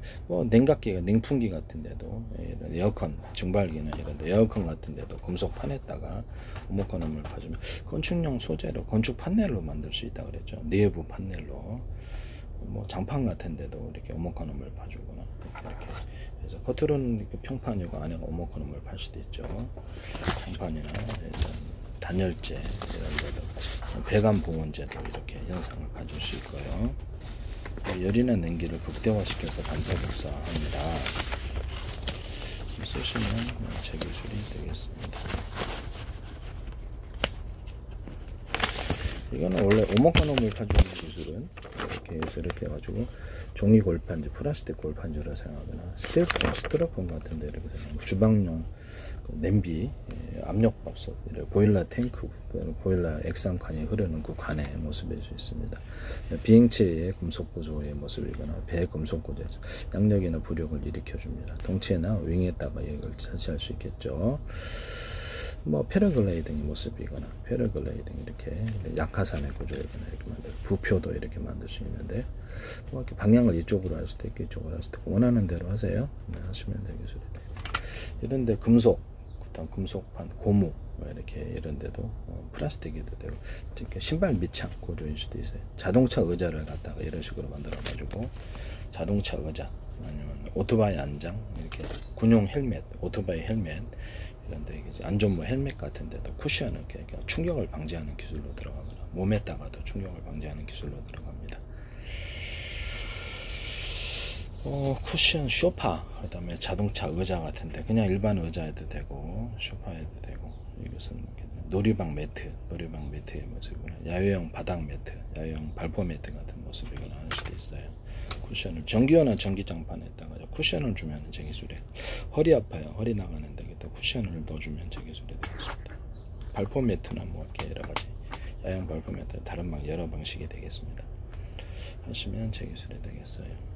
냉각기가 냉풍기 같은 데도 이런 에어컨 증발기나 이런데 에어컨 같은 데도 금속 판에다가 오목한홈을 파주면 건축용 소재로 건축 판넬로 만들 수 있다 그랬죠. 내부 판넬로 장판 같은 데도 이렇게 오목한홈을 파주거나 이렇게 해서 겉으로는 이렇게 평판이고 안에 오목한홈을 팔 수도 있죠. 장판이나 단열재 이런 데도 배관 보온재도 이렇게 현상을 가질 수 있고요. 열이나 냉기를 극대화시켜서 반사복사합니다. 쓰시면 제 기술이 되겠습니다. 이거는 원래 오목한홈을 파주는 기술은 이렇게 해가지고 종이 골판지, 플라스틱 골판지를 사용하거나 스티로폼 같은 데 이렇게 사용하고 주방용 냄비, 압력밥솥, 보일러 탱크, 보일러 액상관이 흐르는 그 관의 모습일 수 있습니다. 비행체의 금속 구조의 모습이거나 배 금속 구조, 양력이나 부력을 일으켜줍니다. 동체나 윙에다가 이걸 설치할 수 있겠죠. 패러글라이딩 모습이거나 패러글라이딩 이렇게 약화산의 구조이거나 이렇게 부표도 이렇게 만들 수 있는데 이렇게 방향을 이쪽으로 할 수도 있고 이쪽으로 할 수도 있고 원하는 대로 하세요. 하시면 되겠습니다. 이런데 금속 어떤 금속판, 고무 뭐 이렇게 이런 데도 플라스틱에도 되고, 신발 밑창 구조일 수도 있어요. 자동차 의자를 갖다가 이런 식으로 만들어 가지고 자동차 의자, 아니면 오토바이 안장, 이렇게 군용 헬멧, 오토바이 헬멧 이런 데 이제 안전모 헬멧 같은 데도 쿠션을 이렇게 충격을 방지하는 기술로 들어가거나, 몸에다가도 충격을 방지하는 기술로 들어갑니다. 쿠션, 소파, 그 다음에 자동차 의자 같은데 그냥 일반 의자에도 되고 소파에도 되고, 이것은 놀이방 매트의 모습이거나, 야외용 바닥 매트, 야외용 발포 매트 같은 모습이거나 할 수도 있어요. 쿠션을 전기요나 전기장판에다가 쿠션을 주면 제 기술에, 허리 아파요, 허리 나가는데 그때 쿠션을 넣어주면 제 기술이 되겠습니다. 발포 매트나 뭐 이렇게 여러 가지 야외용 발포 매트, 다른 여러 방식이 되겠습니다. 하시면 제 기술이 되겠어요.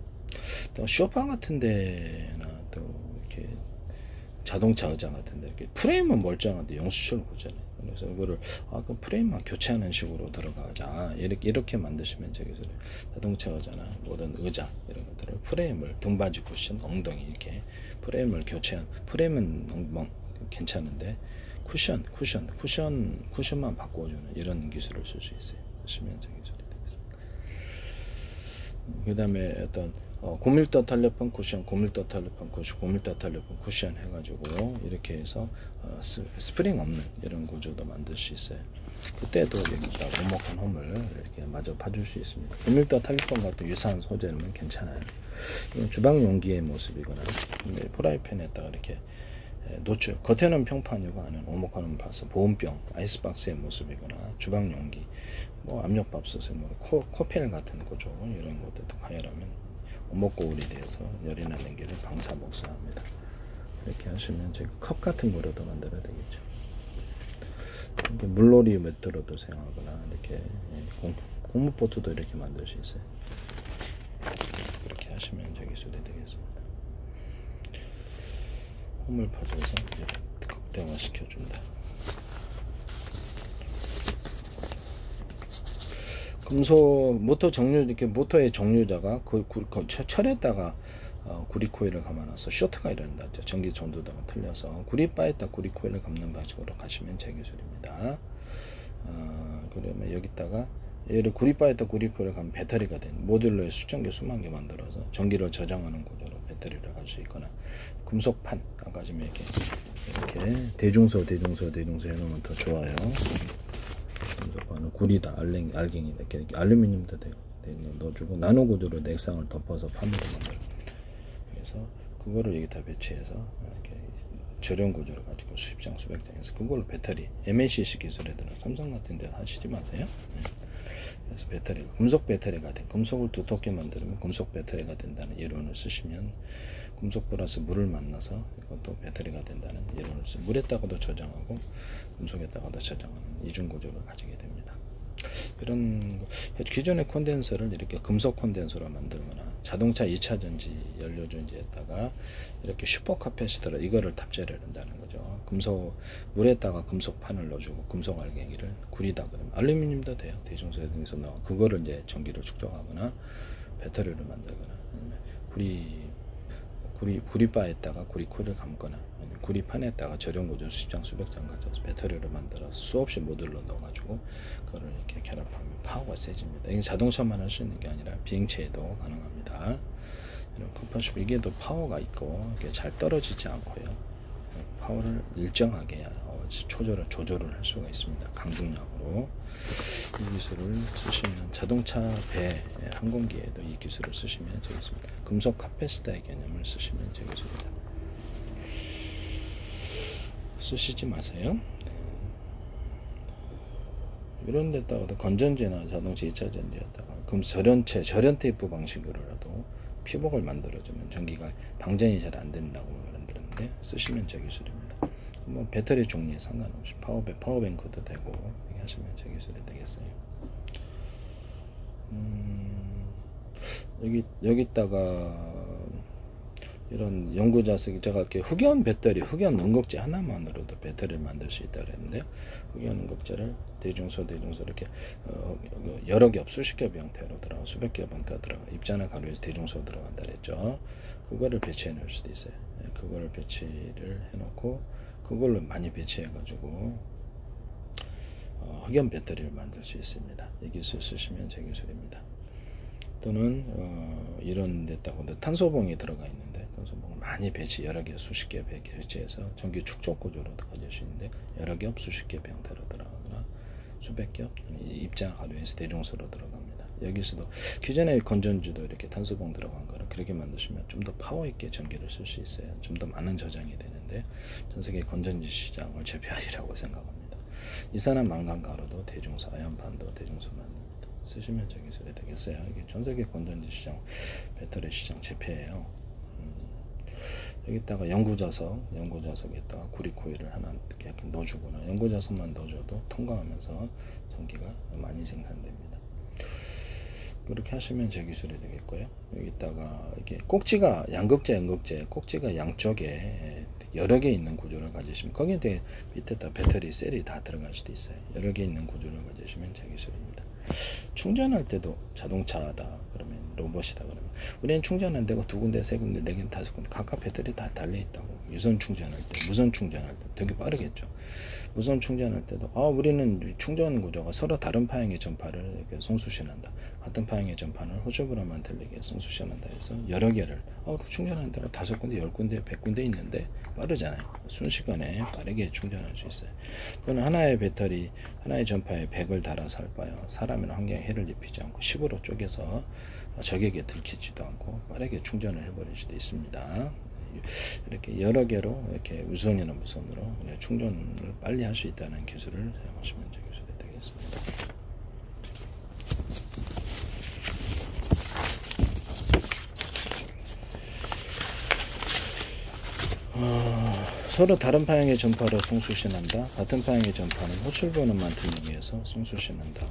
또 소파 같은 데나 또 이렇게 자동차 의자 같은 데 이렇게 프레임은 멀쩡한데 영수철 보잖아요. 그래서 이거를 그 프레임만 교체하는 식으로 들어가자, 이렇게 만드시면 저기 자동차 의자나 모든 의자 이런 것들을 프레임을, 등받이 쿠션, 엉덩이 이렇게 프레임을 교체한, 프레임은 뭐 괜찮은데 쿠션만 바꿔주는 이런 기술을 쓸 수 있어요. 쓰시면 저기 그 다음에 어떤 고밀도 탄력판 쿠션, 고밀도 탄력판 쿠션, 고밀도 탄력판 쿠션 해가지고 이렇게 해서 스프링 없는 이런 구조도 만들 수 있어요. 그때도 여기다 오목한 홈을 이렇게 마저 파줄 수 있습니다. 고밀도 탄력판과 유사한 소재는 괜찮아요. 이건 주방 용기의 모습이거나, 프라이팬에다가 이렇게 노출, 겉에는 평판이고 안에는 오목하는 봐서 보온병, 아이스박스의 모습이거나, 주방 용기, 뭐 압력밥솥에 뭐 코펠 같은 구조 이런 것들도 가열하면 오목고울이 되어서 열이 나는 길을 방사복사합니다. 이렇게 하시면 저기 컵 같은 거로도 만들어야 되겠죠. 이렇게 물놀이 매트로도 사용하거나, 이렇게 고무보트도 이렇게 만들 수 있어요. 이렇게 하시면 저기 기술이 되겠습니다. 홈을 파줘서 극대화 시켜준다. 금속 모터 정류, 이렇게 모터의 정류자가 철에다가 구리 코일을 감아놔서 쇼트가 일어난다. 전기 전도도가 틀려서 구리바에다 구리 코일을 감는 방식으로 가시면 제 기술입니다. 그러면 여기다가 얘를 구리바에다 구리 코일을 감면 배터리가 된 모듈러의 수천개 수만 개 만들어서 전기를 저장하는 구조로 배터리를 갈 수 있거나, 금속판 아까 좀 이렇게 대중소 해놓으면 더 좋아요. 금속판은 구리다, 알갱이다, 이렇게 알루미늄도 넣어주고, 나노 구조로 넥상을 덮어서 판으로 만들어. 그래서 그거를 여기다 배치해서 이렇게 저렴 구조를 가지고 수십장 수백장에서 그걸로 배터리, MLCC 기술에 들어 삼성 같은 데 하시지 마세요. 그래서 배터리가 금속 배터리가 돼, 금속을 두텁게 만들면 금속 배터리가 된다는 이론을 쓰시면, 금속 플러스 물을 만나서 이것도 배터리가 된다는 이론을 쓰, 물에다가도 저장하고 금속에다가도 저장하는 이중 구조를 가지게 됩니다. 이런 기존의 콘덴서를 이렇게 금속 콘덴서로 만들거나, 자동차 2차 전지 연료 전지에다가 이렇게 슈퍼 카패시터로 이거를 탑재를 한다는 거죠. 물에다가 금속판을 넣어주고, 금속 알갱이를 구리다 그러면 알루미늄도 돼요. 대중소에 등에서 나와 그거를 이제 전기를 축적하거나 배터리를 만들거나, 구리바에다가 구리 코일을 감거나, 구리판에다가 저렴 구조 수십장 수백장 가져서 배터리를 만들어서 수없이 모듈로 넣어가지고 그거를 이렇게 결합하면 파워가 세집니다. 이게 자동차만 할 수 있는 게 아니라 비행체에도 가능합니다. 이런 컴퍼시블, 이게 더 파워가 있고 이게 잘 떨어지지 않고요. 파워를 일정하게 조절을 할 수가 있습니다. 강중량으로. 이 기술을 쓰시면 자동차, 배, 항공기에도 이 기술을 쓰시면 되겠습니다. 금속 카패시터의 개념을 쓰시면 되겠습니다. 쓰시지 마세요. 이런 데다가도 건전지나 자동차 2차 전지에다가 절연 테이프 방식으로라도 피복을 만들어주면 전기가 방전이 잘 안 된다고 만들었는데, 쓰시면 제 기술입니다. 뭐 배터리 종류에 상관없이 파워뱅크도 되고 이렇게 하시면 제 기술이 되겠어요. 여기다가 이런 연구자석이, 제가 이렇게 흑연 흑연 능곡제 하나만으로도 배터리를 만들 수 있다고 했는데요. 흑연 능곡제를 대중소 이렇게 여러 겹, 수십 겹 형태로 들어가, 수백 겹 형태로 들어가, 입자나 가루에서 대중소 들어간다 그랬죠. 그거를 배치해 놓을 수도 있어요. 그거를 배치를 해놓고 그걸로 많이 배치해 가지고 흑연 배터리를 만들 수 있습니다. 이 기술 쓰시면 제 기술입니다. 또는 이런 데다가 탄소봉이 들어가 있는데 탄소봉을 많이 배치 여러 개 수십 개 배치해서 전기 축적 구조로도 가질 수 있는데 여러 겹 수십 개 형태로 들어가거나 수백 겹 입장 하루에서 대중소로 들어갑니다. 여기서도 기존의 건전지도 이렇게 탄소봉 들어간 거를 그렇게 만드시면 좀 더 파워 있게 전기를 쓸 수 있어요. 좀 더 많은 저장이 되는데 전 세계 건전지 시장을 제패하리라고 생각합니다. 이산화 망간가루도 대중소, 아연판도 대중소 만듭니다. 쓰시면 저 기술이 되겠어요. 이게 전 세계 건전지 시장, 배터리 시장 제패예요. 여기다가 연구자석에다가 구리 코일을 하나 이렇게 넣어주거나 연구자석만 넣어줘도 통과하면서 전기가 많이 생산됩니다. 그렇게 하시면 제 기술이 되겠고요. 여기다가 이게 꼭지가 양극재, 연극재, 꼭지가 양쪽에 여러 개 있는 구조를 가지시면 거기에 밑에다 배터리 셀이 다 들어갈 수도 있어요. 여러 개 있는 구조를 가지시면 제 기술입니다. 충전할 때도 자동차다 그러면 로봇이다 그러면 우리는 충전 안 되고 두 군데, 세 군데, 네 군데, 다섯 군데 각각 배터리 다 달려 있다고. 유선 충전할 때, 무선 충전할 때 되게 빠르겠죠. 무선 충전할 때도 우리는 충전 구조가 서로 다른 파형의 전파를 이렇게 송수신한다. 같은 파형의 전파를 호주브라만 들리게 송수신한다 해서 여러 개를 충전하는 데가 다섯 군데, 열 군데, 백 군데 있는데 빠르잖아요. 순식간에 빠르게 충전할 수 있어요. 또는 하나의 배터리, 하나의 전파에 100을 달아서 할 바요. 사람은 환경에 해를 입히지 않고 10으로 쪼개서 적에게 들키지도 않고 빠르게 충전을 해버릴 수도 있습니다. 이렇게 여러 개로 이렇게 유선이나 무선으로 충전을 빨리 할 수 있다는 기술을 사용하시면 제 기술이 되겠습니다. 서로 다른 파형의 전파를 송수신한다. 같은 파형의 전파는 호출 번호만 들리기 위해서 송수신한다.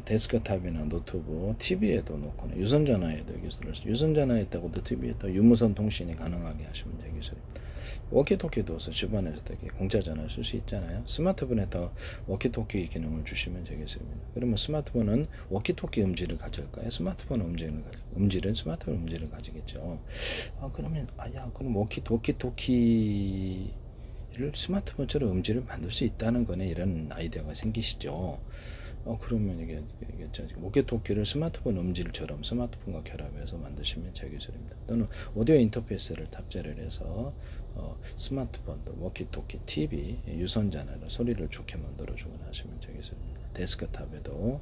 데스크탑이나 노트북, TV에도 놓거나 유선전화에도 기술을 유선전화에다가도 TV에다 유무선 통신이 가능하게 하시면 제 기술입니다. 워키토키도 집안에서 되게 공짜 전화를 쓸 수 있잖아요. 스마트폰에다 워키토키 기능을 주시면 제 기술입니다. 그러면 스마트폰은 워키토키 음질을 가질까요? 스마트폰 음질은 스마트폰 음질을 가지겠죠. 그러면 그럼 워키토키를 스마트폰처럼 음질을 만들 수 있다는 거네. 이런 아이디어가 생기시죠. 그러면 이게 워키토키를 스마트폰 음질처럼 스마트폰과 결합해서 만드시면 제 기술입니다. 또는 오디오 인터페이스를 탑재를 해서 스마트폰, 또 워키토키, TV, 유선전화로 소리를 좋게 만들어주거나 하시면 제 기술입니다. 데스크탑에도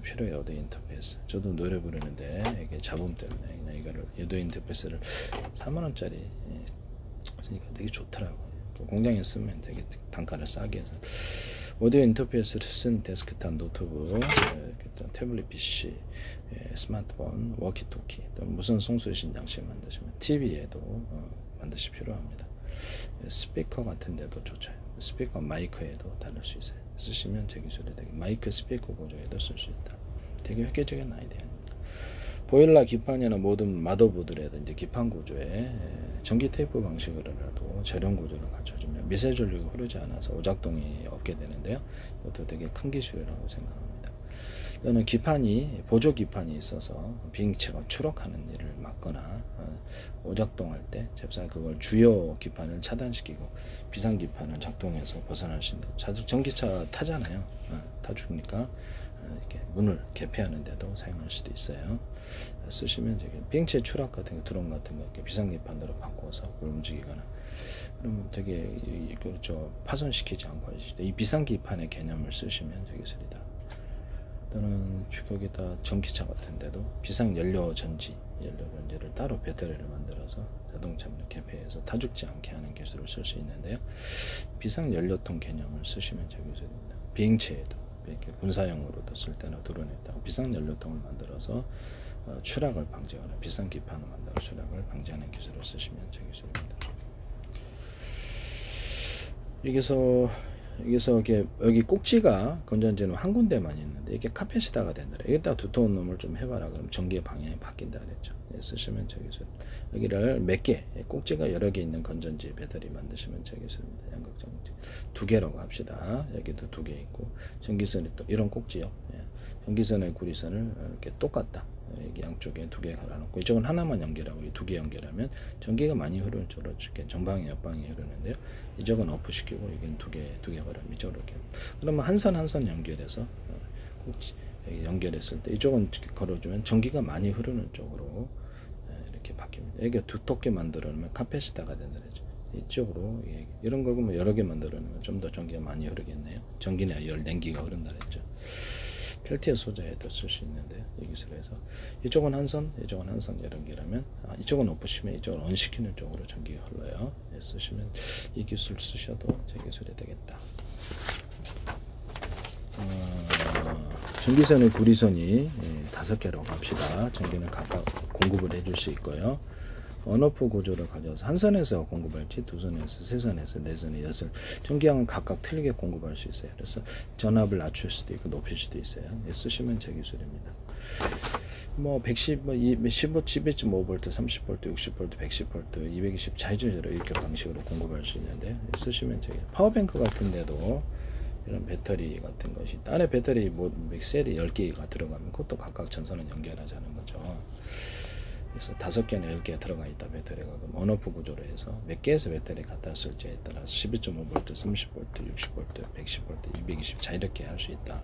필요해요. 오디오 인터페이스. 저도 노래 부르는데 이게 잡음 때문에 그냥 이거를 오디오 인터페이스를 4만원짜리 쓰니까 되게 좋더라고요. 공장에 쓰면 되게 단가를 싸게 해서 오디오 인터페이스를 쓴 데스크탑, 노트북, 태블릿 PC, 스마트폰, 워키토키, 또 무선 송수신 장치 만드시면 TV에도 반드시 필요합니다. 스피커 같은 데도 좋죠. 스피커 마이크에도 달을 수 있어요. 쓰시면 제 기술이 되게 마이크 스피커 구조에도 쓸 수 있다. 되게 획기적인 아이디어입니다. 보일러 기판이나 모든 마더보드라든지 기판 구조에 전기 테이프 방식으로라도 절연 구조를 갖춰주면 미세 전류가 흐르지 않아서 오작동이 없게 되는데요. 이것도 되게 큰 기술이라고 생각합니다. 또는 보조 기판이 있어서 비행체가 추락하는 일을 막거나 오작동할 때 그걸 주요 기판을 차단시키고 비상 기판을 작동해서 벗어날 수 있는 전기차 타잖아요. 타 죽으니까 이렇게 문을 개폐하는 데도 사용할 수도 있어요. 쓰시면 비행체 추락 같은 거, 드론 같은 거 이렇게 비상기판으로 바꿔서 그걸 움직이거나 그러면 되게 파손시키지 않고 이 비상기판의 개념을 쓰시면 되겠습니다. 또는 거기다 전기차 같은 데도 연료전지를 따로 배터리를 만들어서 자동차를 개폐해서 타 죽지 않게 하는 기술을 쓸 수 있는데요. 비상연료통 개념을 쓰시면 되겠습니다. 비행체에도 이렇게 군사용으로도 쓸 때나 드론에다가 비상연료통을 만들어서 추락을 방지하거나 비상기판을 만들어 추락을 방지하는 기술을 쓰시면 제 기술입니다. 여기서 여기 꼭지가 건전지는 한 군데만 있는데 이게 카페시다가 된다. 여기다가 두터운 놈을 좀 해봐라. 그럼 전기의 방향이 바뀐다 그랬죠. 쓰시면 제 기술. 여기를 몇 개, 꼭지가 여러 개 있는 건전지 배터리 만드시면 제 기술입니다. 양극전지 두 개라고 합시다. 여기도 두 개 있고 전기선이 또 이런 꼭지요. 전기선의 구리선을 이렇게 똑같다. 여기 양쪽에 두 개 갈아놓고 이쪽은 하나만 연결하고 이 두 개 연결하면 전기가 많이 흐르는 쪽으로 이렇게 전방에 옆방에 흐르는데요. 이쪽은 오프 시키고 여기는 두 개 걸으면 이쪽으로 이렇게. 그러면 한 선 한 선 연결해서 여기 연결했을 때 이쪽은 걸어주면 전기가 많이 흐르는 쪽으로 이렇게 바뀝니다. 여기가 두텁게 만들어 놓으면 카패시터가 된다 그랬죠. 이쪽으로 이런 걸 보면 여러 개 만들어 놓으면 좀 더 전기가 많이 흐르겠네요. 전기나 열, 냉기가 흐른다 그랬죠. 펠티어 소자에도 쓸 수 있는데 이 기술에서 이쪽은 한 선, 이쪽은 한 선 연결하면 이쪽은 오프시면 이쪽은 언시키는 쪽으로 전기가 흘러요. 쓰시면 이 기술 쓰셔도 제 기술이 되겠다. 전기선의 구리선이 5개라고 합시다. 전기는 각각 공급을 해줄 수 있고요. 온오프 구조를 가져서 한 선에서 공급할지 두 선에서 세 선에서 네 선에 여섯 전기량은 각각 틀리게 공급할 수 있어요. 그래서 전압을 낮출 수도 있고 높일 수도 있어요. 쓰시면 제 기술입니다. 뭐 15V, 30V, 60V, 110V, 220 자유조절로 이렇게 방식으로 공급할 수 있는데 쓰시면 제 파워뱅크 같은데도 이런 배터리 같은 것이 안에 배터리 셀이 10개가 들어가면 그것도 각각 전선을 연결하자는 거죠. 그래서 5개나 10개 들어가 있다 배터리가 그럼 온오프 구조로 해서 몇 개에서 배터리 갖다 쓸지에 따라서 12.5V, 30V, 60V, 110V, 220 자유롭게 할 수 있다.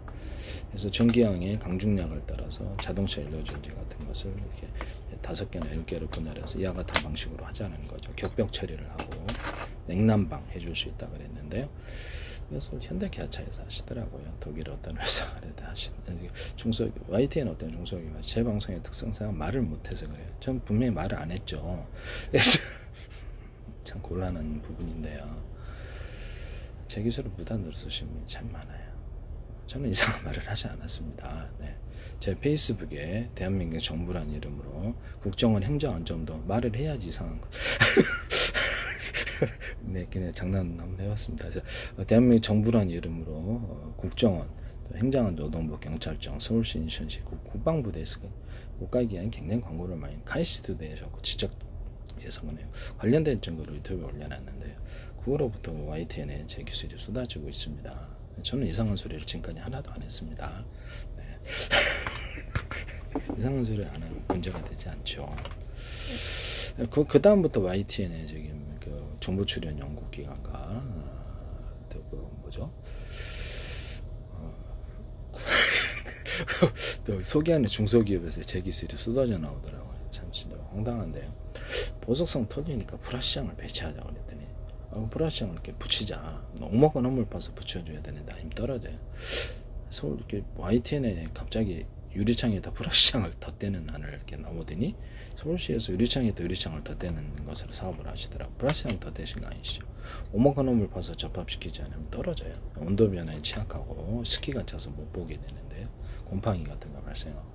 그래서 전기량의 강중량을 따라서 자동차 연료전지 같은 것을 이렇게 5개나 10개를 분할해서 이와 같은 방식으로 하자는 거죠. 격벽 처리를 하고 냉난방 해줄 수 있다 그랬는데요. 그래서 현대 기아차에서 하시더라고요. 독일 어떤 회사가 하시는 중소기업, YTN 어떤 중소기업 제 방송의 특성상 말을 못해서 그래요. 전 분명히 말을 안 했죠. 그래서 참 곤란한 부분인데요. 제 기술을 무단으로 쓰시는 분이 참 많아요. 저는 이상한 말을 하지 않았습니다. 네. 제 페이스북에 대한민국 정부란 이름으로 국정원 행정안전도 말을 해야지 이상한 거. 네, 그냥 장난 한번 해봤습니다. 그래서 대한민국 정부란 이름으로 국정원, 행정안전노동부, 경찰청, 서울시, 인천시, 국방부대에서 국가기관 굉장히 광고를 많이 카이스트대에서 지적 예상을 관련된 증거를 유튜브에 올려놨는데요. 그거로부터 YTN에 제 기술이 쏟아지고 있습니다. 저는 이상한 소리를 지금까지 하나도 안 했습니다. 네. 이상한 소리 안 하면 문제가 되지 않죠. 그 다음부터 YTN에 지금 그 정부 출연 연구기관과 또 그 뭐죠? 또 소개하는 중소기업에서 제 기술이 쏟아져 나오더라고요. 참 진짜 황당한데요. 보석성 터지니까 불화시장을 배치하자고 그랬더니 불화시장을 이렇게 붙이자. 5억 원 허물 파서 붙여줘야 되는데 힘 떨어져요. 서울 이렇게 YTN에 갑자기 유리창에다 불화시장을 덧대는 안을 이렇게 나오더니 서울시에서 유리창에다 유리창을 덧대는 것으로 사업을 하시더라고요. 불화시장 덧대신 거 아니시죠? 5억 원 허물 파서 접합시키지 않으면 떨어져요. 온도 변화에 취약하고 습기가 차서 못 보게 되는데요. 곰팡이 같은 거 발생하고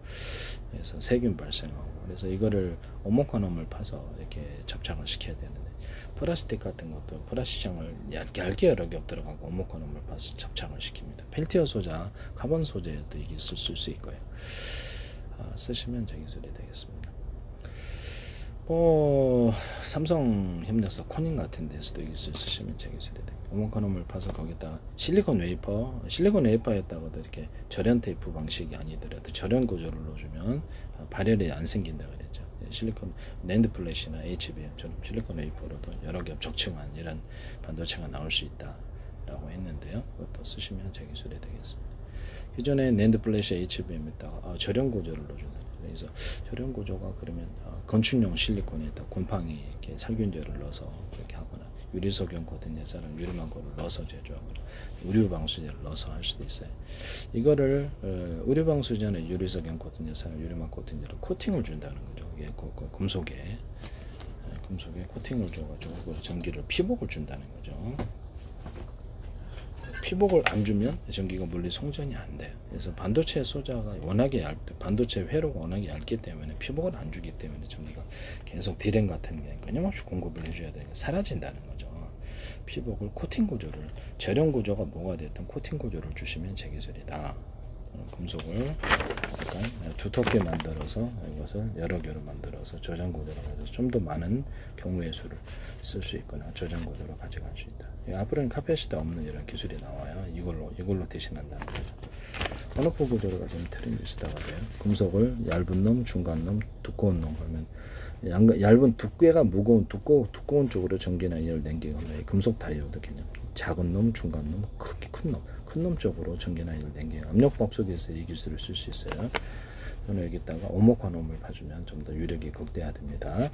그래서 세균 발생하고 그래서 이거를 5억 원 허물 파서 이렇게 접착을 시켜야 되는데 플라스틱 같은 것도 플라스틱장을 얇게 여러 겹 들어가고 오목건음을 파서 접착을 시킵니다. 펠티어 소자, 카본 소재도 이게 쓸 수 있고요. 쓰시면 제 기술이 되겠습니다. 삼성협력사 코닝 같은 데서도 이게 쓰시면 제 기술이 됩니다. 오목건음을 파서 거기다 실리콘 웨이퍼였다고도 이렇게 절연 테이프 방식이 아니더라도 절연 구조를 넣어주면 발열이 안 생긴다 그랬죠. 실리콘 랜드 플래시나 HBM처럼 실리콘 웨이퍼로도 여러 겹 적층한 이런 반도체가 나올 수 있다라고 했는데요. 그것도 쓰시면 제 기술이 되겠습니다. 기존에 랜드 플래시 HBM에다가 절연 구조를 넣어준다. 그래서 절연 구조가 그러면 건축용 실리콘에다 곰팡이 이렇게 살균제를 넣어서 그렇게 하거나 유리석용 코팅 예사랑 유리망고를 넣어서 제조하거나 의류방수제를 넣어서 할 수도 있어요. 이거를 의류방수제는 유리석용 코팅 예사랑 유리망 코팅제를 코팅을 준다는 거죠. 이게 금속에 코팅을 줘가지고 전기를 피복을 준다는 거죠. 피복을 안 주면 전기가 물리 송전이 안 돼요. 그래서 반도체 소자가 워낙에 반도체 회로가 워낙에 얇기 때문에 피복을 안 주기 때문에 전기가 계속 디램 같은 게 끊임없이 공급을 해줘야 되니까 사라진다는 거죠. 피복을 코팅 구조를 절연 구조가 뭐가 됐든 코팅 구조를 주시면 제 기술이다. 금속을 약간 두텁게 만들어서 이것을 여러 개로 만들어서 저장 구조로 해서 좀 더 많은 경우의 수를 쓸 수 있거나 저장 구조로 가져갈 수 있다. 앞으로는 카패시티 없는 이런 기술이 나와요. 이걸로 대신한다는 거죠. 언어포 구조로 가지면 트랜지스터가 돼요. 금속을 얇은 놈, 중간 놈, 두꺼운 놈 하면 얇은 두께가 무거운 두꺼운 쪽으로 전기나 인열을 남기거나 금속 다이오드 개념. 작은 놈, 중간 놈, 크게 큰 놈 쪽으로 전기나 인열을 남기는 압력밥솥에서 이 기술을 쓸 수 있어요. 저는 여기다가 오목화놈을 봐주면 좀 더 유력이 극대화됩니다.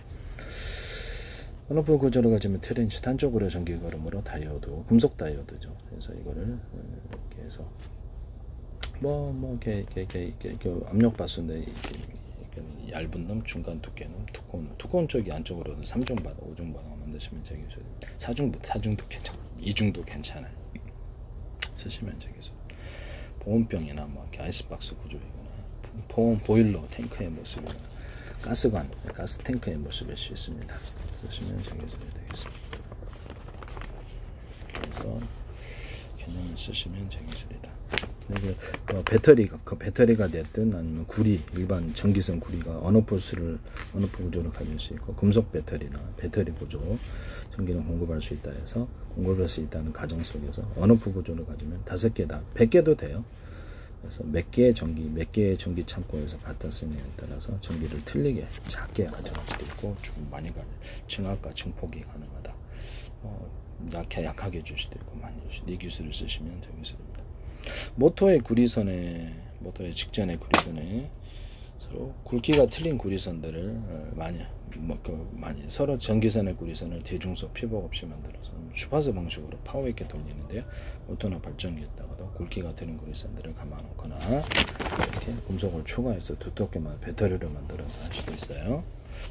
언어포 구조로 가지면 트랜지스터 한쪽으로 전기 걸음으로 다이오드, 금속 다이오드죠. 그래서 이거를 이렇게 해서 이렇게 압력밥솥인데 얇은 놈, 중간 두께 놈, 두꺼운 쪽이 안쪽으로는 3중 바닥, 5중 바닥 만드시면 되겠어요. 4중도 괜찮고 2중도 괜찮아요. 쓰시면 되겠어요. 보온병이나 뭐 이렇게 아이스박스 구조이거나 보일러 탱크의 모습이나 가스관, 가스 탱크의 모습일 수 있습니다. 쓰시면 되겠습니다. 그래서 개념을 쓰시면 되겠습니다. 이게 배터리가 됐든 아니면 구리, 일반 전기선 구리가 언어포 구조를 가질 수 있고 금속 배터리나 배터리 구조 전기를 공급할 수 있다 해서 공급할 수 있다는 가정 속에서 언어포 구조를 가지면 5개다 100개도 돼요. 그래서 몇 개의 전기 창고에서 갖다 쓰느냐에 따라서 전기를 틀리게 작게 가져갈 수도 있고 좀 많이 증압과 증폭이 가능하다. 약하게 줄 수도 있고 많이 줄 수도 있고 이 기술을 쓰시면 되겠습니다. 모터의 직전의 구리선에 서로 굵기가 틀린 구리선들을 많이 서로 전기선의 구리선을 대중소 피복 없이 만들어서 주파수 방식으로 파워 있게 돌리는데요. 모터나 발전기에다가도 굵기가 틀린 구리선들을 감아놓거나 이렇게 금속을 추가해서 두텁게만 배터리를 만들어서 할 수도 있어요.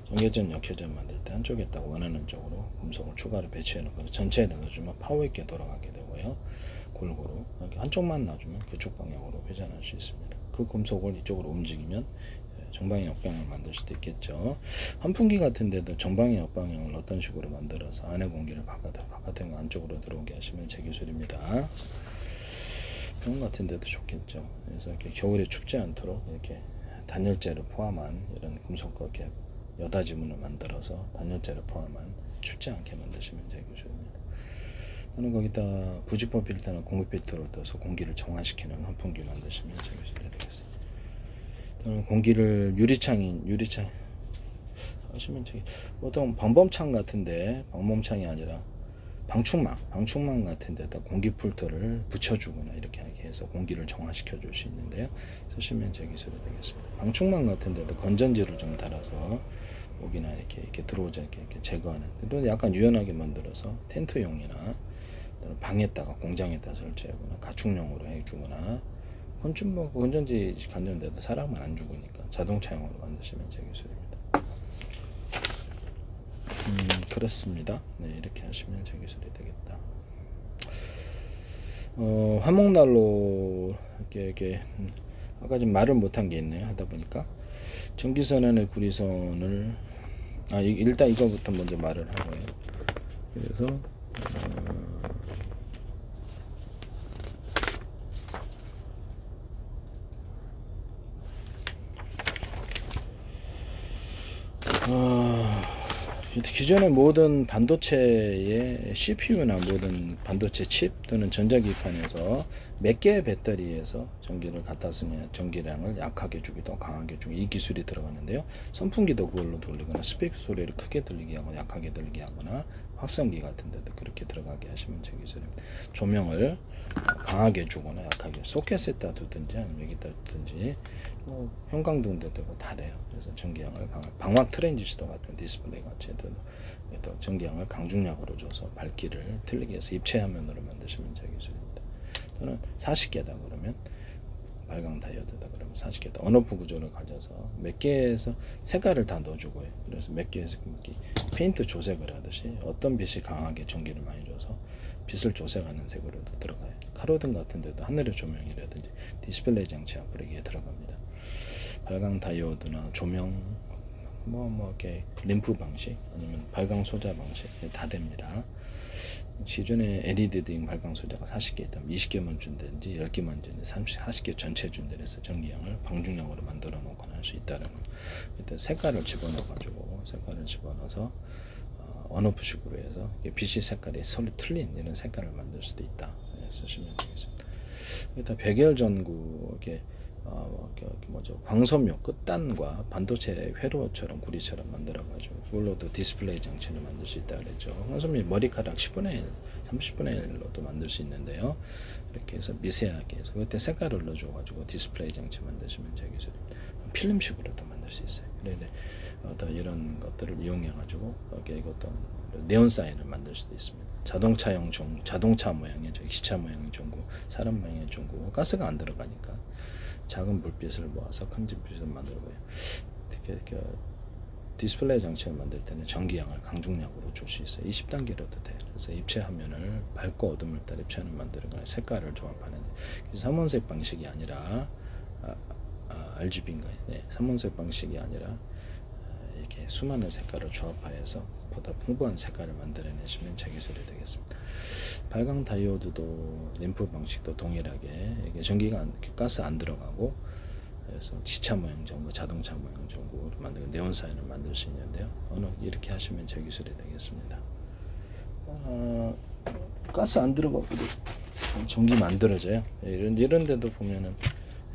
전개전, 역회전 만들 때 한쪽에다가 원하는 쪽으로 금속을 추가로 배치해 놓고 전체에 넣어주면 파워 있게 돌아가게 되고요. 골고루 한쪽만 놔주면 그쪽 방향으로 회전할 수 있습니다. 그 금속을 이쪽으로 움직이면 정방향 역방향을 만들 수도 있겠죠. 환풍기 같은 데도 정방향 역방향을 어떤 식으로 만들어서 안에 공기를 바깥에 안쪽으로 들어오게 하시면 제 기술입니다. 병원 같은 데도 좋겠죠. 그래서 이렇게 겨울에 춥지 않도록 이렇게 단열재를 포함한 이런 금속 그렇게 여닫이문을 만들어서 단열재를 포함한 춥지 않게 만드시면 제 기술입니다. 또는 거기다 부직포 필터나 공기 필터를 떠서 공기를 정화시키는 환풍기 만드시면 제 기술이 되겠습니다. 또는 공기를 유리창 하시면 보통 방범창 같은데 방범창이 아니라 방충망 같은 데다 공기 필터를 붙여주거나 이렇게 해서 공기를 정화시켜 줄 수 있는데요. 쓰시면 제 기술이 되겠습니다. 방충망 같은 데도 건전지를 좀 달아서 목이나 이렇게 들어오지 않게 이렇게 제거하는, 또 약간 유연하게 만들어서 텐트용이나 방에다가 공장에다 설치하거나 가축용으로 해주거나 건전지 관련돼도 사람은 안 죽으니까 자동차용으로 만드시면 제 기술입니다. 그렇습니다. 네, 이렇게 하시면 제 기술이 되겠다. 화목난로 이렇게 아까 좀 말을 못한 게 있네요. 하다 보니까 전기선 안에 구리선을 일단 이거부터 먼저 말을 하고요. 그래서 기존의 모든 반도체의 CPU나 모든 반도체 칩 또는 전자기판에서 몇 개의 배터리에서 전기를 갖다 쓰냐, 전기량을 약하게 주기도 강하게 주기, 이 기술이 들어가는데요. 선풍기도 그걸로 돌리거나 스피커 소리를 크게 들리게 하거나 약하게 들리게 하거나 확성기 같은 데도 그렇게 들어가게 하시면 제 기술입니다. 조명을 강하게 주거나 약하게 소켓에다 두든지 아니면 여기다 두든지 형광등 데도 다 돼요. 그래서 전기량을 방막 트랜지스터 같은 디스플레이 같이 해도 전기량을 강중량으로 줘서 밝기를 틀리게 해서 입체 화면으로 만드시면 제 기술입니다. 또는 40개다 그러면 발광 다이오드다 그러면 40개다 언어프 구조를 가져서 몇 개에서 색깔을 다 넣어주고요. 그래서 몇 개에서 페인트 조색을 하듯이 어떤 빛이 강하게 전기를 많이 줘서 빛을 조색하는 색으로도 들어가요. 카로등 같은 데도 하늘의 조명이라든지 디스플레이 장치 앞으로 들어갑니다. 발광 다이오드나 조명 이렇게 램프 방식 아니면 발광 소자 방식 다 됩니다. 기존에 LED 등 발광 소자가 40개 있다면 20개만 준다든지 10개만 준다든지 40개 전체 준다 해서 전기량을 방중량으로 만들어 놓거나 할 수 있다는 거. 일단 색깔을 집어넣어서 언어프식으로 해서 빛이 색깔이 서로 틀린 이런 색깔을 만들 수도 있다. 쓰시면 되겠습니다. 일단 백열 전구 이렇게 뭐죠, 광섬유 끝단과 반도체 회로처럼 구리처럼 만들어가지고 그걸로도 디스플레이 장치를 만들 수 있다 그랬죠. 광섬유 머리카락 10분의 1, 30분의 1로도 만들 수 있는데요. 이렇게 해서 미세하게 해서 그때 색깔을 넣어줘가지고 디스플레이 장치 만드시면 제 기술이 필름식으로도 만들 수 있어요. 그런데 어떤 이런 것들을 이용해가지고 여기 이것도 네온 사인을 만들 수도 있습니다. 자동차용 전구, 자동차 모양의 기차 모양의 전구, 사람 모양의 전구, 가스가 안 들어가니까 작은 불빛을 모아서 큰 불빛을 만들고요. 이렇게 디스플레이 장치를 만들 때는 전기양을 강중량으로 줄 수 있어요. 20단계로도 돼요. 그래서 입체 화면을 밝고 어둠을 따라 입체 화면을 만들거나 색깔을 조합하는, 삼원색 방식이 아니라 RGB인가요? 네, 삼원색 방식이 아니라 이렇게 수많은 색깔을 조합하여서 보다 풍부한 색깔을 만들어내시면 제 기술이 되겠습니다. 발광 다이오드도 램프 방식도 동일하게 이게 전기가 가스 안 들어가고, 그래서 기차 모양 전구, 자동차 모양 전구로 만들고 네온 사인을 만들 수 있는데요. 이렇게 하시면 제 기술이 되겠습니다. 가스 안 들어가고 전기 만들어져요. 이런 데도 보면은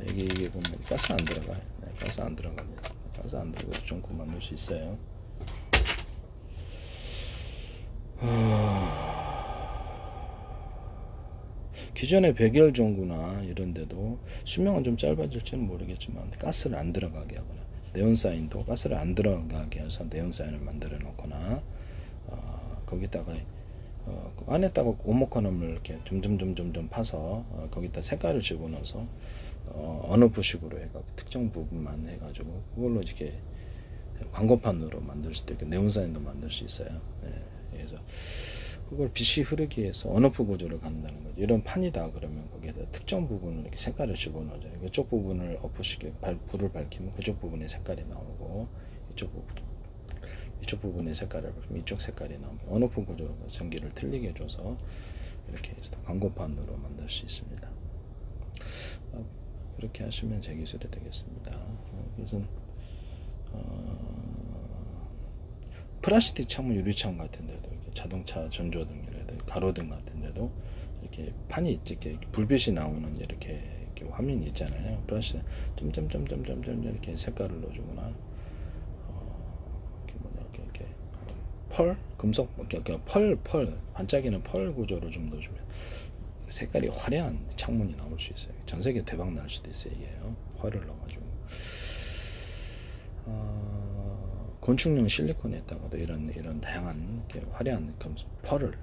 이게 보면 가스 안 들어가요. 네, 가스 안 들어갑니다. 가스 안 들어가도 전구 만들 수 있어요. 기존의 백열 전구나 이런 데도 수명은 좀 짧아질지는 모르겠지만 가스를 안 들어가게 하거나, 네온 사인도 가스를 안 들어가게 해서 네온 사인을 만들어 놓거나, 거기다가 안에다가 오목화염을 이렇게 점점 파서 거기다 색깔을 집어넣어서 언어부식으로 해가 특정 부분만 해가지고 그걸로 이렇게 광고판으로 만들 수도 있고 네온 사인도 만들 수 있어요. 네, 그래서 그걸 빛이 흐르기 위해서 언어프 구조를 갖는다는 거죠. 이런 판이다 그러면 거기에다 특정 부분을 이렇게 색깔을 집어넣어줘. 이쪽 부분을 어프시게 불을 밝히면 그쪽 부분의 색깔이 나오고, 이쪽 부분의 색깔을 밝히면 이쪽 색깔이 나오고, 언어프 구조로 전기를 틀리게 해줘서 이렇게 해서 광고판으로 만들 수 있습니다. 그렇게 하시면 제 기술이 되겠습니다. 그래서 플라스틱 창문, 유리창 같은 데도 자동차 전조등이라도 가로등 같은 데도 이렇게 판이 이렇게 불빛이 나오는 이렇게 화면이 있잖아요. 플라스틱 점점점점점점 이렇게 색깔을 넣어주거나, 이렇게 펄 금속 펄 반짝이는 펄 구조로 좀 넣어주면 색깔이 화려한 창문이 나올 수 있어요. 전 세계 대박 날 수도 있어요. 이게요. 펄을 넣어가지고. 건축용 실리콘에다가도 이런 다양한 화려한 펄을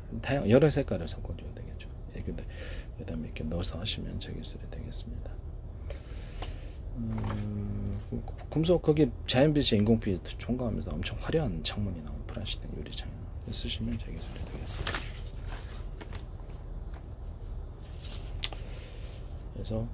여러 색깔을 섞어줘야 되겠죠. 그다음에 이렇게 넣어서 하시면 제 기술이 되겠습니다. 금속 거기 자연빛에 인공빛이 첨가하면서 엄청 화려한 창문이 나온 플라스틱 유리창 쓰시면 제 기술이 되겠습니다. 그래서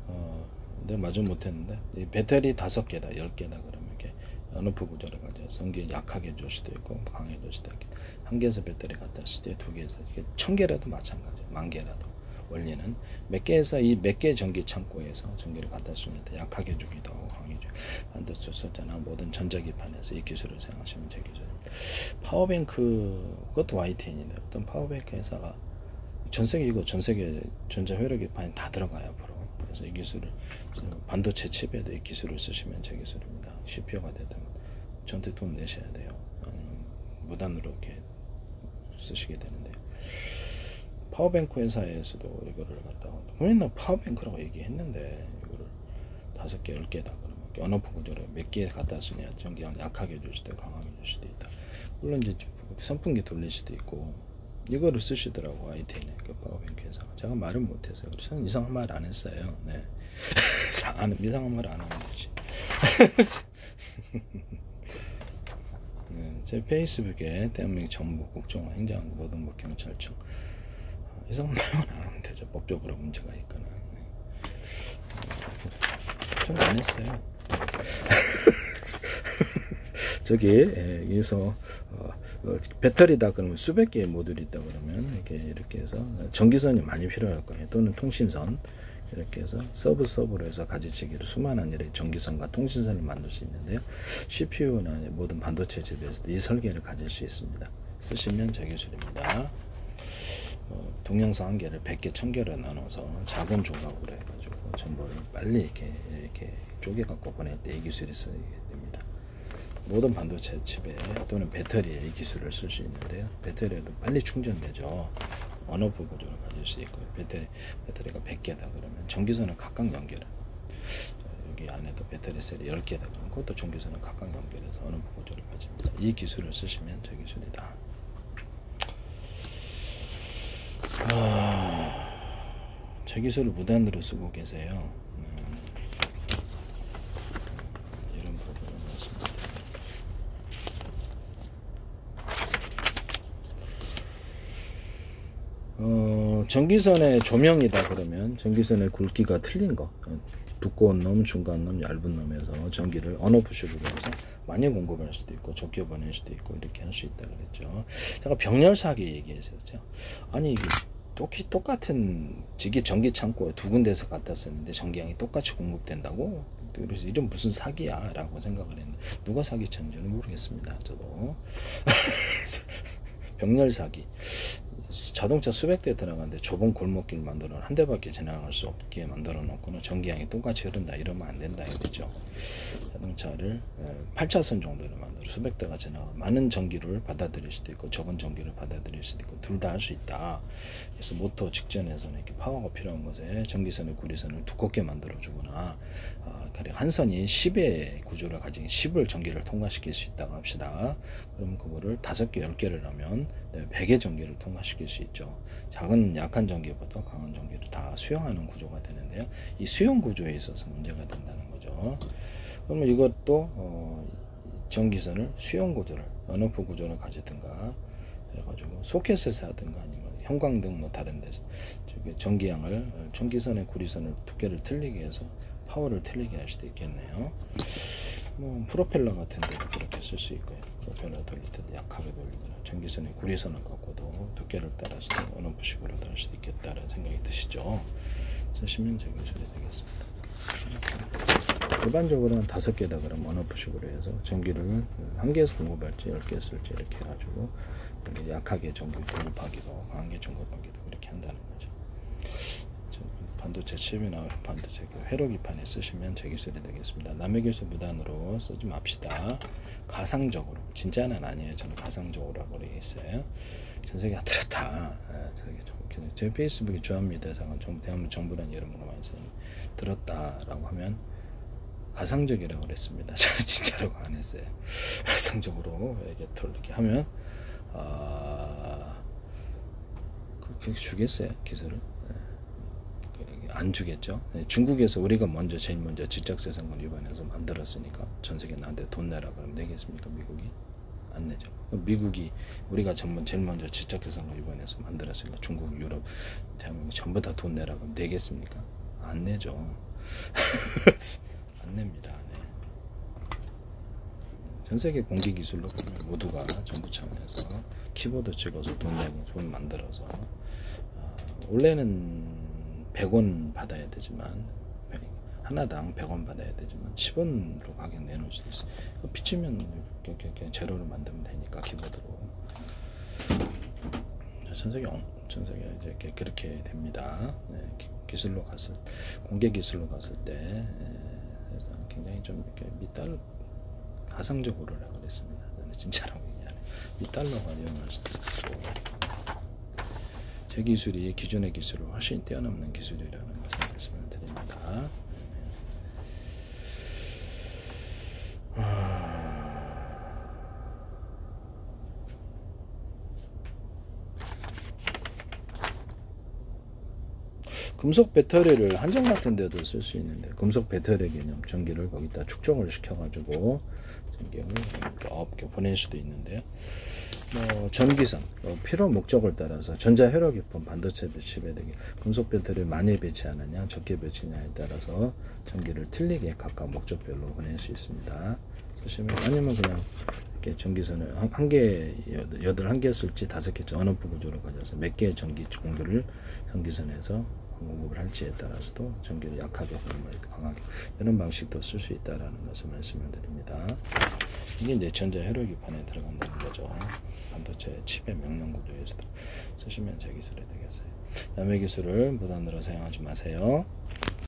내가 마저 못했는데 이 배터리 5개다 10개다 그러면 이렇게 언어프 구조를 가져서 전기 약하게 해줄 수도 있고 강하게 해줄 수도 있고, 1개에서 배터리 갖다 쓸 때 2개에서 1000개라도 마찬가지예요. 10,000개라도 원리는 몇 개에서 이 몇 개 전기 창고에서 전기를 갖다 쓰는데 약하게 주기도 하고 강하게 주기도 하고, 반도체나 모든 전자기판에서 이 기술을 사용하시면 제 기술입니다. 파워뱅크, 그것도 YTN인데 어떤 파워뱅크 회사가 전세계 전자회로기판이 다 들어가요 앞으로. 그래서 이 기술을 반도체 칩에도 이 기술을 쓰시면 제 기술입니다. CPU가 되든 저한테 돈 내셔야 돼요. 무단으로 이렇게 쓰시게 되는데요. 파워뱅크 회사에서도 이거를 갖다가 분명히 파워뱅크라고 얘기했는데 이거를 5개, 10개다 그러면 언어프 구조를 몇 개 갖다 쓰냐, 전기가 약하게 줄 수도 있고 강하게 줄 수도 있다. 물론 이제 선풍기 돌릴 수도 있고 이거를 쓰시더라고. ITN에 그 파워뱅크 회사가. 제가 말을 못해서 저는 이상한 말 안 했어요. 네. 이상한 말 안 하면 되지. 네, 제 페이스북에 대한민국 정부 국정원 행정부 노동부 경찰청 이상한 말만 안 하면 되죠. 법적으로 문제가 있거나. 네. 저는 안 했어요. 저기 여기서 배터리다 그러면 수백 개의 모듈이 있다 그러면 이렇게 해서 전기선이 많이 필요할 거예요. 또는 통신선, 이렇게 해서 서브로 해서 가지치기로 수많은 일의 전기선과 통신선을 만들 수 있는데요. CPU나 모든 반도체 집에서도 이 설계를 가질 수 있습니다. 쓰시면 제 기술입니다. 동영상 한 개를 100개 1000개로 나눠서 작은 조각으로 해가지고 정보를 빨리 이렇게 쪼개갖고 보낼 때 이 기술이 쓰게 됩니다. 모든 반도체 칩에 또는 배터리에 이 기술을 쓸 수 있는데요. 배터리에도 빨리 충전되죠. 언오프 구조를 가질 수 있고요. 배터리가 100개다 그러면 전기선을 각각 연결해. 여기 안에도 배터리 셀이 10개다 그러면 그것도 전기선을 각각 연결해서 언오프 구조를 가집니다. 이 기술을 쓰시면 저 기술이다. 제 기술을 무단으로 쓰고 계세요. 이런 부분을 말씀드립니다. 전기선의 조명이다 그러면 전기선의 굵기가 틀린 거, 두꺼운 놈, 중간 놈, 얇은 놈에서 전기를 언오프식으로 해서 많이 공급할 수도 있고 적게 보낼 수도 있고 이렇게 할 수 있다 그랬죠. 제가 병렬사기 얘기했었죠. 아니 이게 똑같은 전기 창고에 두 군데서 갖다 쓰는데 전기량이 똑같이 공급된다고? 그래서 이런 무슨 사기야 라고 생각을 했는데 누가 사기쳤는지는 모르겠습니다. 저도 병렬사기. 자동차 수백 대 들어가는데 좁은 골목길 만들어 한 대밖에 지나갈 수 없게 만들어 놓고는 전기량이 똑같이 흐른다 이러면 안 된다 이거죠. 자동차를 8차선 정도로 만들어 수백 대가 지나가 많은 전기를 받아들일 수도 있고 적은 전기를 받아들일 수도 있고 둘 다 할 수 있다. 그래서 모터 직전에서는 이렇게 파워가 필요한 것에 전기선을 구리선을 두껍게 만들어 주거나 한 선이 10의 구조를 가진 10을 전기를 통과시킬 수 있다고 합시다. 그럼 그거를 5개 10개를 하면 100의 전기를 통과시킬 수 있죠. 작은 약한 전기부터 강한 전기를 다 수용하는 구조가 되는데요. 이 수용 구조에 있어서 문제가 된다는 거죠. 그러면 이것도 전기선을 수용 구조를 언오프 구조를 가지든가 해가지고 소켓에서 하든가 아니면 형광등 뭐 다른 데서 전기양을 전기선의 구리선을 두께를 틀리게 해서 파워를 틀리게 할 수도 있겠네요. 뭐 프로펠러 같은 데도 그렇게 쓸 수 있고요. 프로펠러 돌릴 때도 약하게 돌리거나 전기선의 구리선을 갖고도 두께를 따라서 언오프식으로도 할 수도 있겠다라는 생각이 드시죠. 쓰시면 제 기술이 되겠습니다. 일반적으로는 5개다 그러면 언오프식으로 해서 전기를 1개에서 공급할지 10개 쓸지 이렇게 해가지고 약하게 전기 공급하기도 강하게 공급하기도 그렇게 한다는 거죠. 반도체 칩이나 반도체 회로기판에 쓰시면 제 기술이 되겠습니다. 남의 기술 무단으로 쓰지 맙시다. 가상적으로, 진짜는 아니에요. 저는 가상적으로 하고 있어요. 전 세계 들었다. 제 페이스북에 주합미대 대상은 대한민국 정부란 이름으로 많이 쓰는 들었다라고 하면 가상적이라고 그랬습니다. 저는 진짜라고 안 했어요. 가상적으로 이렇게 하면 그렇게 주겠어요 기술을? 안 주겠죠. 중국에서 우리가 제일 먼저 지적재산권 위반해서 만들었으니까 전 세계 나한테 돈 내라 그러면 내겠습니까? 미국이 안 내죠. 미국이 우리가 제일 먼저 지적재산권 위반해서 만들었으니까 중국, 유럽, 대한민국 전부 다 돈 내라 그러면 내겠습니까? 안 내죠. 안 냅니다. 네. 전 세계 공개 기술로 보면 모두가 정부 차원에서 키보드 찍어서 돈 내고 돈 만들어서 원래는 100원 받아야 되지만 하나당 100원 받아야 되지만 10원으로 가격 내놓을 수도 있어요. 비치면 그냥 제로로 만들면 되니까 키보드로. 전 세계 이제 그렇게 됩니다. 네, 기술로 갔을 공개 기술로 갔을 때 그래서 굉장히 좀 이렇게 가상적으로라고 그랬습니다. 진짜라고 얘기 안 해요. 밑달러가 이용할 수도 있고. 제 기술이 기존의 기술을 훨씬 뛰어넘는 기술이라는 것을 말씀을 드립니다. 금속 배터리를 한정 같은 데도 쓸 수 있는데 금속 배터리 개념 전기를 거기다 축적을 시켜가지고 전기를 이렇게 보낼 수도 있는데요. 전기선 필요 목적을 따라서 전자 회로기판 반도체 칩에 되게 금속 배터리를 많이 배치하느냐 적게 배치냐에 따라서 전기를 틀리게 각각 목적별로 보낼 수 있습니다. 쓰시면 아니면 그냥 이렇게 전기선을 한 개 81개 쓸지 5개 언오프 구조를 가져서 몇 개의 전기 공급을 전기선에서 공급을 할지에 따라서도 전기를 약하게 혹은 강하게 이런 방식도 쓸 수 있다라는 것을 말씀을 드립니다. 이게 이제 전자 혈액기판에 들어간다는 거죠. 반도체 칩의 명령 구조에서 쓰시면 제 기술이 되겠어요. 남의 기술을 무단으로 사용하지 마세요.